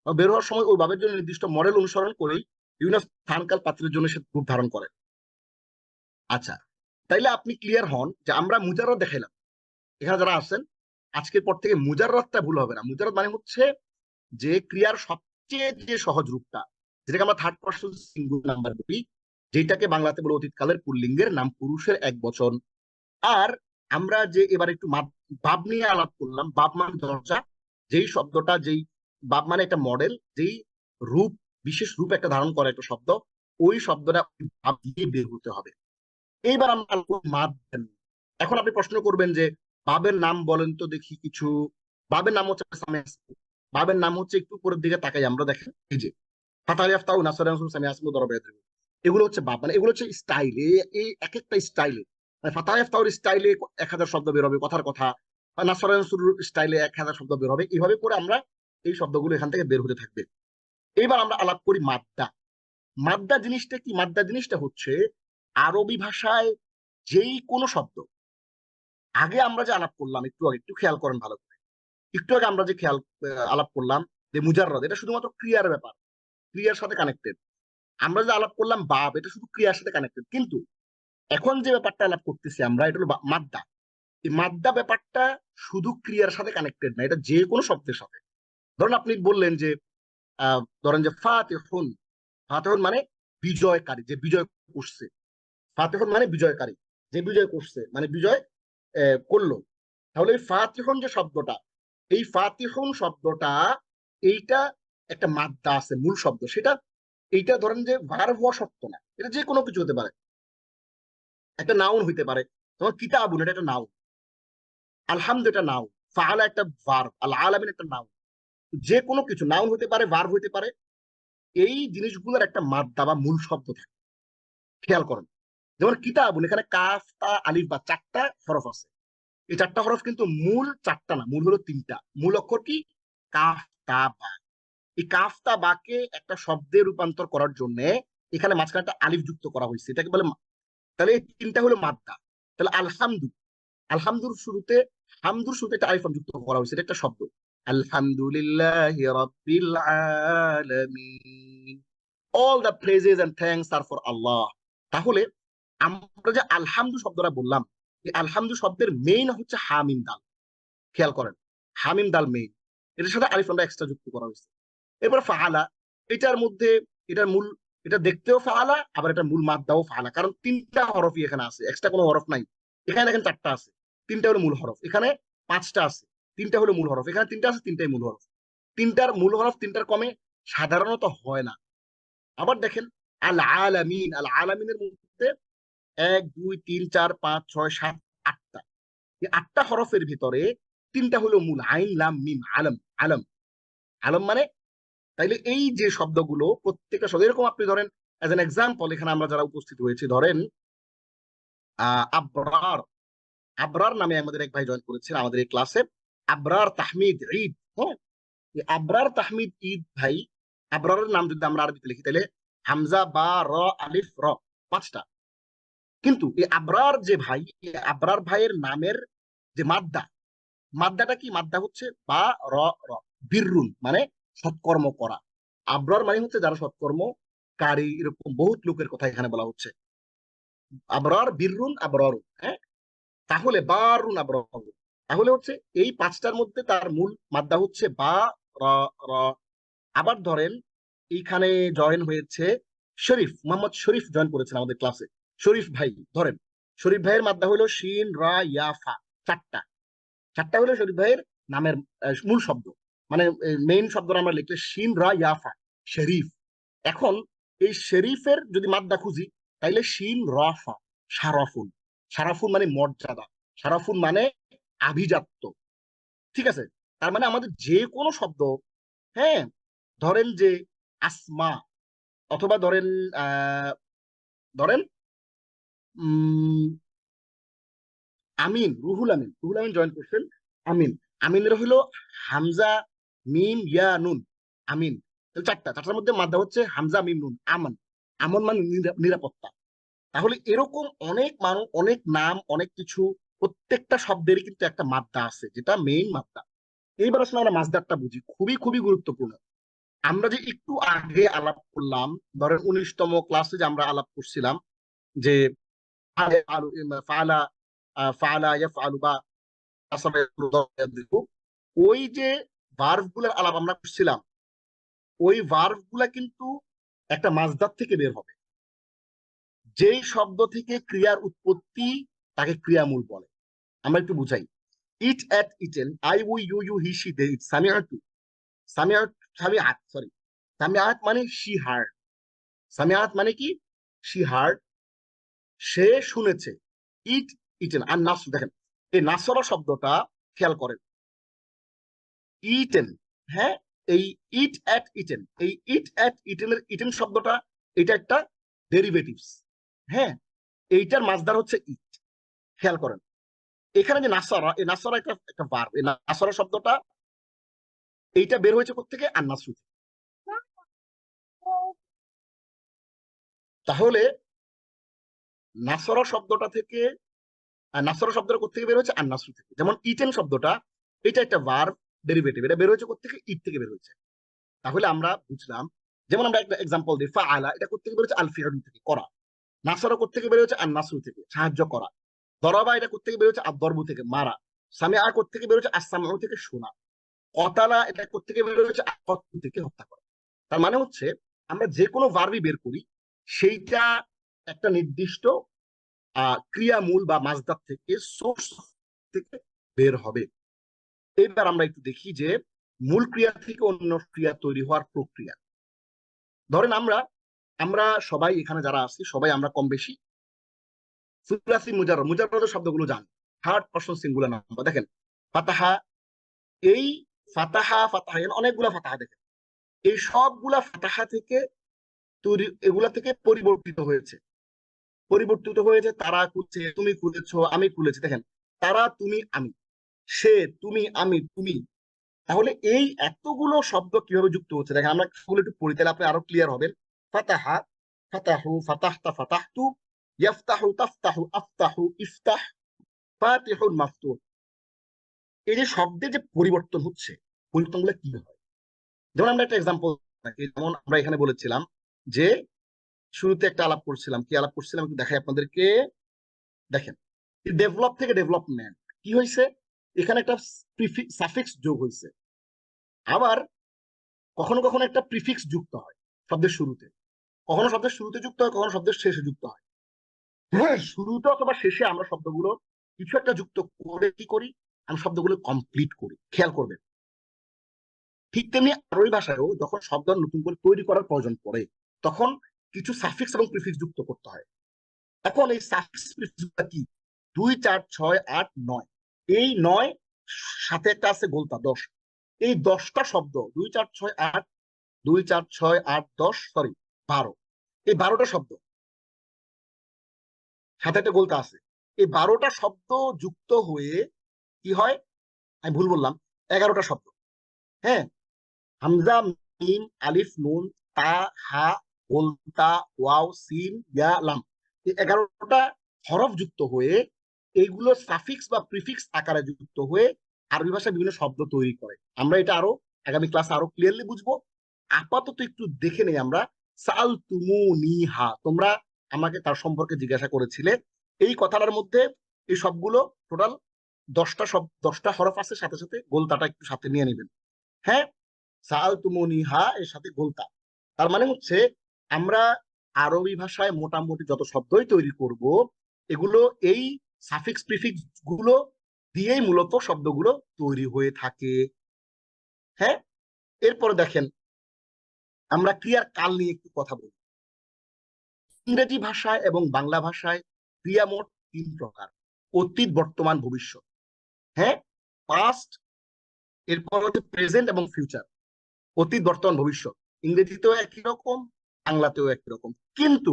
বের হওয়ার সময় ওই বাবের জন্য নির্দিষ্ট মডেল অনুসরণ করেই বিভিন্ন স্থানকাল পাত্রের জন্য সে রূপ ধারণ করে। আচ্ছা, তাইলে আপনি ক্লিয়ার হন যে আমরা মুজাররদ দেখাইলাম। এখানে যারা আছেন, আজকের পর থেকে মুজাররদটা ভুল হবে না। মুজাররদ মানে হচ্ছে যে ক্রিয়ার সবচেয়ে যে সহজ রূপটা, যেটাকে আমরা থার্ড পারসন সিঙ্গুলার নাম্বার বলি, যেটাকে বাংলাতে বলে অতীতকালের পুল্লিঙ্গের নাম পুরুষের এক বচন। আর আমরা যে এবার একটু বাব নিয়ে আলাপ করলাম, বাব মানে দরজা। যেই শব্দটা, যেই বাব মানে একটা মডেল, যেই রূপ, বিশেষ রূপ একটা ধারণ করে একটা শব্দ, ওই শব্দটা বাব দিয়ে বের হতে হবে। এইবার আমরা মাদ দেন। এখন আপনি প্রশ্ন করবেন যে বাবের নাম বলেন তো দেখি কিছু। বাবের নাম হচ্ছে বাবের নাম হচ্ছে, একটু উপরের দিকে তাকাই আমরা, দেখেন এই যে ফাতাহ আফতাউ নাসরান সামি আসমু দরবেদ, এগুলো হচ্ছে বাব, মানে এগুলো হচ্ছে স্টাইল। এই এক একটা স্টাইলে, মানে ফাতাহ আফতাউর স্টাইলে 1,000 শব্দ বের হবে কথার কথা, নাসরান স্টাইলে 1,000 শব্দ বের হবে। এইভাবে করে আমরা এই শব্দগুলো এখান থেকে বের হতে থাকবে। এইবার আমরা আলাপ করি মাদ্দা। মাদ্দা জিনিসটা কি? মাদ্দা জিনিসটা হচ্ছে আরবি ভাষায় যেই কোনো শব্দ, আগে আমরা যে আলাপ করলাম, একটু আগে একটু খেয়াল করেন ভালো করে, একটু আগে আমরা যে আলাপ করলাম যে মুজাররদ, এটা শুধুমাত্র ক্রিয়ার ব্যাপার, ক্রিয়ার সাথে কানেক্টেড। আমরা যে আলাপ করলাম বাব, এটা শুধু ক্রিয়ার সাথে কানেক্টেড। কিন্তু এখন যে ব্যাপারটা আলাপ করতেছি আমরা, এটা হলো মাদ্দা। এই মাদ্দা ব্যাপারটা শুধু ক্রিয়ার সাথে কানেক্টেড না, এটা যে কোনো শব্দের সাথে। ধরুন আপনি বললেন যে ধরেন যে ফাতিহুন, ফাতিহুন মানে বিজয়কারী, যে বিজয় করছে। ফাতিহুন মানে বিজয়কারী, যে বিজয় করছে, মানে বিজয় করলো। তাহলে এই ফাতিহুন যে শব্দটা, এই ফাতিহুন শব্দটা, এইটা একটা মাদ্দা আছে, মূল শব্দ সেটা। এইটা ধরেন যে ভার্ব হওয়া সত্য না, এটা যে কোনো কিছু হতে পারে, একটা নাউন হইতে পারে। তোমার কিতাবুন, এটা একটা নাউন। আলহামদু এটা নাউন। ফাআলা একটা ভার্ব। আল আলামিন একটা নাউন। যে কোনো কিছু নাউন হতে পারে, ভার্ব হইতে পারে। এই জিনিসগুলোর একটা মাদ্দা বা মূল শব্দ থাকে, খেয়াল করেন। যেমন কিতাবুন, এখানে কাফ তা আলিফ বা 4টা হরফ আছে। এই 4টা হরফ কিন্তু মূল 4টা না, মূল হলো 3টা। মূল অক্ষর কি? কাফ তা বা। এই কাফ তা বাকে একটা শব্দে রূপান্তর করার জন্য এখানে মাঝখানে একটা আলিফ যুক্ত করা হয়েছে, এটাকে বলে। তাহলে এই 3টা হলো মাদ্দা। তাহলে আলহামদু, আলহামদুর শুরুতে, হামদুর শুরুতে একটা আলিফ যুক্ত করা হয়েছে, এটা একটা শব্দ। আলহামদুলিল্লাহি রাব্বিল আলামিন, all the praises and thanks are for Allah. তাহলে আমরা যে আলহামদু শব্দটা বললাম, এই আলহামদু শব্দের মেইন হচ্ছে হামিম দাল। খেয়াল করেন, হামিম দাল মেইন, এটার সাথে আলিফ আমরা এক্সট্রা যুক্ত করা হয়েছে। এরপর ফাআলা, এটার মধ্যে, এটার মূল, এটা দেখতেও ফাআলা, আবার এটা মূল মাদ্দাও ফাআলা, কারণ 3টা হরফই এখানে আছে, এক্সট্রা কোনো হরফ নাই। এখানে দেখেন 4টা আছে, 3টা হলো মূল হরফ। এখানে 5টা আছে, 3টা হলো মূল হরফ। এখানে 3টা আছে, 3টাই মূল হরফ। 3টার মূল হরফ 3টার কমে সাধারণত হয় না। আবার দেখেন আল আলামিন, আল আলামিনের মধ্যে 1 2 3 4 5 6 7 8টা। এই 8টা হরফের ভিতরে 3টা হলো মূল, আইন লাম মিম, আলম। আলম, আলম মানে, তাইলে এই যে শব্দগুলো প্রত্যেকটা শব্দ, এরকম আপনি ধরেন এজ এন এক্সাম্পল, এখানে আমরা যারা উপস্থিত হয়েছি, ধরেন আবরার। আবরার নামে আমাদের এক ভাই জয়েন করেছেন আমাদের এই ক্লাসে, আবরার তাহমিদ ঈদ। হ্যাঁ, আবরার তাহমিদ ঈদ ভাই, আবরারের নাম যদি আমরা আরবিতে লিখি, তাহলে হামজা বা র আলিফ র, 5টা। কিন্তু এই আবরার যে ভাই, এই আবরার ভাইয়ের নামের যে মাদ্দা, মাদ্দাটা কি? মাদ্দা হচ্ছে বা র র, বিররুন মানে সৎকর্ম করা। আবরার মানে হচ্ছে যারা সৎকর্মকারী, এরকম বহুত লোকের কথা এখানে বলা হচ্ছে। আবরার বিররুন আবরার, হ্যাঁ। তাহলে বারুন আবরার, তাহলে হচ্ছে এই 5টার মধ্যে তার মূল মাদ্দা হচ্ছে বা র র। আবার ধরেন এইখানে জয়েন হয়েছে শরীফ, মোহাম্মদ শরীফ জয়েন করেছেন আমাদের ক্লাসে। শরীফ ভাই, ধরেন শরীফ ভাইয়ের মাদ্দা হলো শিন রা ইয়া ফা, চারটা। চারটা হলো শরীফ ভাইয়ের নামের মূল শব্দ, মানে মেইন শব্দটা আমরা লিখলে শিন রা ইয়া ফা, শরীফ। এখন এই শরীফের যদি মাদ্দা খুঁজি, তাইলে শিন রা ফা, শারাফুন। শারাফুন মানে মর্যাদা, শারাফুন মানে আভিজাত্য। ঠিক আছে? তার মানে আমাদের যে কোনো শব্দ, হ্যাঁ, ধরেন যে আসমা, অথবা ধরেন ধরেন আমিন, রুহুল আমিন, রুহুল আমিন জয়েন করছেন। আমিন, আমিনের হলো হামজা মিম ইয়া নুন, আমিন। তাহলে চারটার মধ্যে মাদ্দা হচ্ছে হামজা মিম নুন, আমান। আমন মানে নিরাপত্তা। তাহলে এরকম অনেক মানুষ, অনেক নাম, অনেক কিছু, প্রত্যেকটা শব্দেরই কিন্তু একটা মাদ্দা আছে, যেটা মেইন মাদ্দা। এইবার আসলে আমরা মাসদারটা বুঝি, খুবই খুবই গুরুত্বপূর্ণ। আমরা যে একটু আগে আলাপ করলাম, ধরেন 19তম ক্লাসে যে আমরা আলাপ করছিলাম যে ফাআলা, ফাআলা ইয়াফআলু বা কাসাবা ইয়াদরিবু, ওই যে ভার্ব গুলার আলাপ আমরা করছিলাম, ওই ভার্ব গুলা কিন্তু একটা মাসদার থেকে বের হবে। যেই শব্দ থেকে ক্রিয়ার উৎপত্তি, তাকে ক্রিয়ামূল বলে। আমরা একটু বুঝাই। Eat ate eaten, I we you you he she they it, সামিআতু, সামিআত, সামিআত সরি, সামিআত মানে শি হার্ড। সামিআত মানে কি? শি হার্ড, সে শুনেছে। ইট ইটেন আর নাস, দেখেন এই নাসরা শব্দটা খেয়াল করেন, ইটেন, হ্যাঁ, এই ইট এট ইটেন, এই ইট এট ইটেনের ইটেন শব্দটা, এটা একটা ডেরিভেটিভস, হ্যাঁ, এইটার মাসদার হচ্ছে ইট। খেয়াল করেন এখানে যে নাসরা, এই নাসরা একটা একটা ভার্ব, এই নাসরা শব্দটা এইটা বের হয়েছে কোত্থেকে? আর নাসরু। তাহলে নাসরা শব্দটা থেকে, নাসরা শব্দটা কোত্থেকে বের হয়েছে? আর নাসরু থেকে। যেমন ইটেন শব্দটা, এটা একটা ভার্ব ডেরিভেটিভ, এটা বের হয়েছে কোত্থেকে? ইট থেকে বের হয়েছে। তাহলে আমরা বুঝলাম, যেমন আমরা একটা এক্সাম্পল দিই, ফাআলা, এটা কোত্থেকে বের হয়েছে? আল ফিআলু থেকে, করা। নাসরা কোত্থেকে বের হয়েছে? আর নাসরু থেকে, সাহায্য করা। দরাবা, এটা কোত্থেকে বের হয়েছে? আদ-দরবু থেকে, মারা। সামিআ কোত্থেকে বের হয়েছে? আস-সামউ থেকে, শোনা। কতালা, এটা কোত্থেকে বের হয়েছে? আকতলু থেকে, হত্যা করা। তার মানে হচ্ছে আমরা যে কোনো ভার্বই বের করি, সেইটা একটা নির্দিষ্ট ক্রিয়ামূল বা মাসদার থেকে, সোর্স থেকে বের হবে। এবার আমরা একটু দেখি যে মূল ক্রিয়া থেকে অন্য ক্রিয়া তৈরি হওয়ার প্রক্রিয়া। ধরেন আমরা আমরা সবাই এখানে যারা আছি, সবাই আমরা কম বেশি সুলাসি মুজাররদ, মুজাররদের শব্দগুলো জানি। থার্ড পারসন সিঙ্গুলার নাম্বার, দেখেন ফাতাহা, এই ফাতাহা, ফাতাহা অনেকগুলা ফাতাহা, দেখেন এই সবগুলা ফাতাহা থেকে তৈরি, এগুলা থেকে পরিবর্তিত হয়েছে। পরিবর্তিত হয়েছে, তারা খুলছে, তুমি খুলেছো, আমি খুলেছি। দেখেন তারা, তুমি, আমি, সে, তুমি, আমি, তুমি। তাহলে এই এতগুলো শব্দ কিভাবে যুক্ত হচ্ছে দেখেন, আমরা একটু পড়ি, তাহলে আপনি আরো ক্লিয়ার হবেন। ফাতাহা, ফাতাহু, ফাতাহতা, ফাতাহতু, ইয়াফতাহু, তাফতাহু, আফতাহু, ইফতাহ, ফাতিহুন, মাফতুহ। এই যে শব্দের যে পরিবর্তন হচ্ছে, পরিবর্তনগুলো কি হয়? যেমন আমরা একটা এক্সাম্পল, যেমন আমরা এখানে বলেছিলাম যে শুরুতে একটা আলাপ করছিলাম, কি আলাপ করছিলাম একটু দেখাই আপনাদেরকে। দেখেন ডেভেলপ থেকে ডেভেলপমেন্ট কি হয়েছে, এখানে একটা সাফিক্স যোগ হয়েছে। আবার কখনো কখনো একটা প্রিফিক্স যুক্ত হয় শব্দের শুরুতে, কখনো শব্দের শুরুতে যুক্ত হয়, কখনো শব্দের শেষে যুক্ত হয়। শুরুতে অথবা শেষে আমরা শব্দগুলো কিছু একটা যুক্ত করে কি করি, আমরা শব্দগুলো কমপ্লিট করি। খেয়াল করবেন, ঠিক তেমনি আরবি ভাষায়ও যখন শব্দ নতুন করে তৈরি করার প্রয়োজন পড়ে, তখন কিছু সাফিক্স এবং প্রিফিক্স যুক্ত করতে হয়। এখন এই সাফিক্স প্রিফিক্সগুলো কি? 2, 4, 6, 8, 9, এই 9 সাথে একটা আছে গোলতা 10। এই 10টা শব্দ, 2, 4, 6, 8, 2, 4, 6, 8, 10, সরি 12, এই 12টা শব্দ সাথে একটা গোলতা আছে। এই 12টা শব্দ যুক্ত হয়ে কি হয়? আমি ভুল বললাম, 11টা শব্দ। হ্যাঁ, হামজা, মিম, আলিফ, নুন, তা, হা, গোলতা, ওয়াও, সিন, ইয়া, লাম, এই 11টা হরফ যুক্ত হয়ে, এইগুলো সাফিক্স বা প্রিফিক্স আকারে যুক্ত হয়ে আরবি ভাষায় বিভিন্ন শব্দ তৈরি করে। আমরা এটা আরো আগামী ক্লাসে আরো ক্লিয়ারলি বুঝবো। আপাতত একটু দেখে নেই আমরা। সাল তুমু নিহা, তোমরা আমাকে তার সম্পর্কে জিজ্ঞাসা করেছিলে। এই কথাটার মধ্যে এই সবগুলো টোটাল 10টা শব্দ, 10টা হরফ আছে, সাথে সাথে গোলতাটা একটু সাথে নিয়ে নেবেন। হ্যাঁ, সাল তুমু নিহা এর সাথে গোলতা, তার মানে হচ্ছে আমরা আরবি ভাষায় মোটামুটি যত শব্দই তৈরি করব, এগুলো এই সাফিক্স প্রিফিক্স গুলো দিয়েই মূলত শব্দগুলো তৈরি হয়ে থাকে। হ্যাঁ, এরপরে দেখেন আমরা ক্রিয়ার কাল নিয়ে একটু কথা বলি। ইংরেজি ভাষায় এবং বাংলা ভাষায় ক্রিয়া মোট 3 প্রকার: অতীত, বর্তমান, ভবিষ্যৎ। হ্যাঁ, পাস্ট, এরপর হচ্ছে প্রেজেন্ট এবং ফিউচার। অতীত, বর্তমান, ভবিষ্যৎ। ইংরেজিতেও একই রকম, বাংলাতেও একই রকম, কিন্তু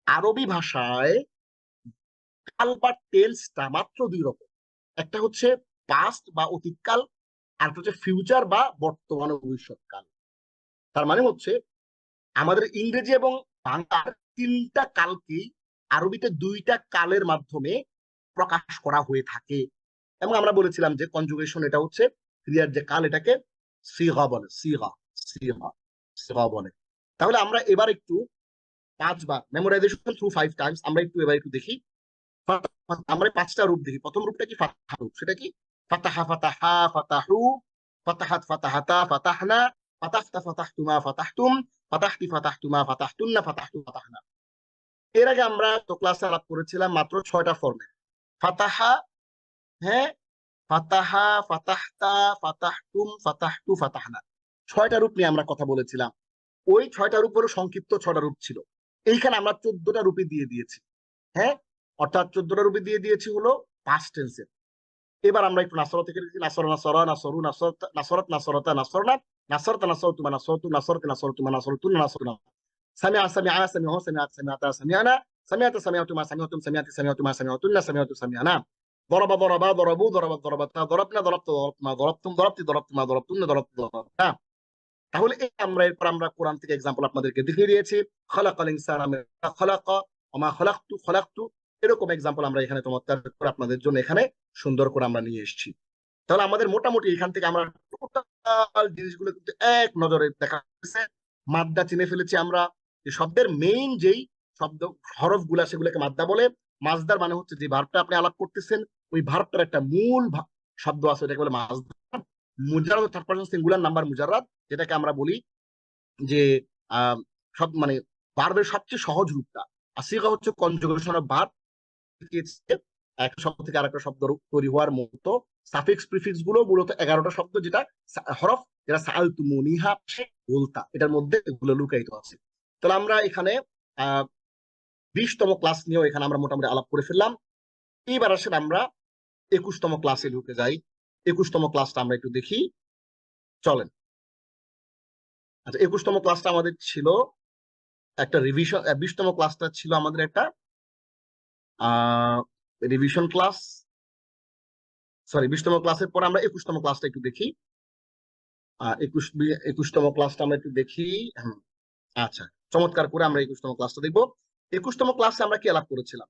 আরবি ভাষায় কাল বা টেন্সটা মাত্র 2 রকম। একটা হচ্ছে পাস্ট বা অতীতকাল, আর হচ্ছে ফিউচার বা বর্তমান ও ভবিষ্যৎকাল। তার মানে হচ্ছে আমাদের ইংরেজি এবং বাংলার 3টা কালকেই আরবিতে 2টা কালের মাধ্যমে প্রকাশ করা হয়ে থাকে। এবং আমরা বলেছিলাম যে কনজুগেশন, এটা হচ্ছে ক্রিয়ার যে কাল, এটাকে সিগা বলে, সিগা, সিগা, সিগা বলে। তাহলে আমরা এবার একটু 5 বার মেমোরাইজেশন থ্রু 5 টাইমস আমরা এবার একটু দেখি। আমরা 5টা রূপ দেখি। প্রথম রূপটা কি? ফাতাহা রূপ। সেটা কি? ফাতাহা, ফাতাহা, ফাতাহু, ফাতাহাত, ফাতাহাতা, ফাতাহনা, ফাতাহতা, ফাতাহতুমা, ফাতাহতুম, ফাতাহতি, ফাতাহতুমা, ফাতাহতুন্না, ফাতাহতু, ফাতাহনা। এর আগে আমরা তো ক্লাসে আলাপ করেছিলাম মাত্র 6টা ফর্মে। ফাতাহা, হ্যাঁ, ফাতাহা, ফাতাহতা, ফাতাহতুম, ফাতাহতু, ফাতাহনা, 6টা রূপ নিয়ে আমরা কথা বলেছিলাম। ওই 6টা রূপ হলো সংক্ষিপ্ত 6টা রূপ ছিল। এইখানে আমরা 14টা রূপে দিয়ে দিয়েছি। হ্যাঁ, অর্থাৎ 14টা রূপে দিয়ে দিয়েছি হলো পাস্ট টেন্সের। এবার আমরা একটু নাসর থেকে দেখি। নাসর, নাসরা, নাসরু, নাসরত, নাসরত, নাসরতা, নাসরনাত, নাসরতা, নাসরতুমা, নাসরতু, নাসরতি, নাসরতুমা, নাসরতুন, নাসরতুনা। সামিআ, সামিআ, সামিআহু, সামিআত, সামিআতা, সামিআনা, সামিআতা, সামিআতুমা, সামিআতুম, সামিআতি, সামিআতুমা, সামিআতুন্না, সামিআতু, সামিআনা। ضرب ضربا ضربوا ضربت ضربتا ضربنا ضربت ضربتما ضربتم ضربتي ضربتما ضربتن ضربت ضربتا। তাহলে আমরা এরপর আমরা কোরআন থেকে এক্সাম্পল আপনাদেরকে দেখিয়ে দিয়েছি। খালাকাল ইনসানা মিন খালাকা ওয়া খালাকতু খালাকতু, এরকম এক্সাম্পল আমরা এখানে চমৎকার করে আপনাদের জন্য এখানে সুন্দর করে আমরা নিয়ে এসেছি। তাহলে আমাদের মোটামুটি এখান থেকে আমরা টোটাল জিনিসগুলো কিন্তু এক নজরে দেখা যাচ্ছে। মাদ্দা চিনে ফেলেছি আমরা, যে শব্দের মেইন যেই শব্দ হরফ গুলা সেগুলোকে মাদ্দা বলে। মাজদার মানে হচ্ছে যে ভার্বটা আপনি আলাপ করতেছেন, ওই ভার্বটার একটা মূল শব্দ আছে, এটাকে বলে মাজদা। মুজাররাদ থার্ড পারসন সিঙ্গুলার নাম্বার মুজাররাদ, যেটাকে আমরা বলি যে সব মানে ভার্বের সবচেয়ে সহজ রূপটা। আর সিগা হচ্ছে কনজুগেশন অফ ভার্ব, একটা শব্দ থেকে আরেকটা শব্দ তৈরি হওয়ার মতো। সাফিক্স প্রিফিক্স গুলো মূলত 11টা শব্দ, যেটা হরফ, যেটা সালতুমুনিহা বলতা, এটার মধ্যে এগুলো লুকায়িত আছে। তাহলে আমরা এখানে 20তম ক্লাস নিয়েও এখানে আমরা মোটামুটি আলাপ করে ফেললাম। এইবার আসেন আমরা 21তম ক্লাসে ঢুকে যাই। 21তম ক্লাসটা আমরা একটু দেখি, চলেন। আচ্ছা, 21তম ক্লাসটা আমাদের ছিল একটা রিভিশন। 20তম ক্লাসটা ছিল আমাদের একটা রিভিশন ক্লাস। সরি, 20তম ক্লাসের পর আমরা 21তম ক্লাসটা একটু দেখি। 21তম ক্লাসটা আমরা একটু দেখি। আচ্ছা, চমৎকার করে আমরা 21তম ক্লাসটা দেখবো। 21তম ক্লাসে আমরা কি আলাপ করেছিলাম?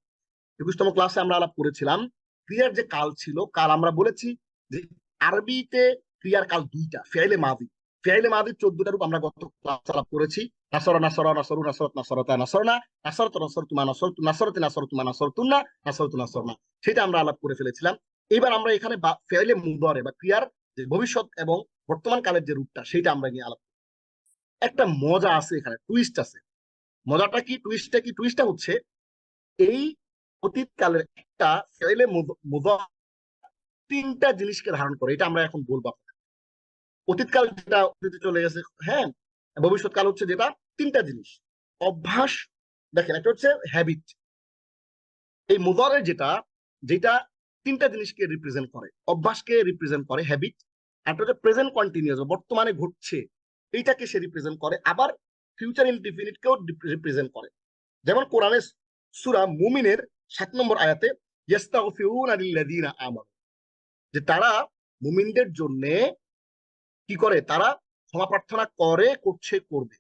21তম ক্লাসে আমরা আলাপ করেছিলাম ক্রিয়ার যে কাল ছিল। কাল আমরা বলেছি যে আরবিতে ক্রিয়ার কাল 2টা, ফেইলে মাদি। ফেইলে মাদির 14টা রূপ আমরা গত ক্লাসে আলাপ করেছি। নাসরা, নাসরা, নাসরু, নাসরত, নাসরতা, নাসরনা, নাসরত, নাসরতুমা, নাসরতু, নাসরতি, নাসরতুমা, নাসরতুন্না, নাসরতু, নাসরনা, সেটা আমরা আলাপ করে ফেলেছিলাম। এবার আমরা এখানে ফেইলে মুদারে বা ক্রিয়ার যে ভবিষ্যৎ এবং বর্তমান কালের যে রূপটা, সেটা আমরা নিয়ে আলাপ। একটা মজা আছে এখানে, টুইস্ট আছে। মজাটা কি? টুইস্টটা কি? টুইস্টটা হচ্ছে এই অতীতকালের একটা ফেইলে মুদারে 3টা জিনিসকে ধারণ করে। এটা আমরা এখন বলবো। অতীতকাল যেটা অতীতে চলে গেছে, হ্যাঁ, ভবিষ্যৎকাল হচ্ছে যেটা 3টা জিনিস। অভ্যাস, দেখেন, একটা হচ্ছে হ্যাবিট। এই মুদারে যেটা যেটা 3টা জিনিসকে রিপ্রেজেন্ট করে। অভ্যাসকে রিপ্রেজেন্ট করে হ্যাবিট, একটা হচ্ছে প্রেজেন্ট কন্টিনিউয়াস, বর্তমানে ঘটছে, এইটাকে সে রিপ্রেজেন্ট করে। আবার ফিউচার ইনডিফিনিটকেও রিপ্রেজেন্ট করে। যেমন কোরআনের সূরা মুমিনের 7 নম্বর আয়াতে ইস্তাগফিরুনা লিল্লাযিনা আমানু, যে তারা মুমিনদের জন্য কি করে? তারা ক্ষমা প্রার্থনা করে, করছে, করবে।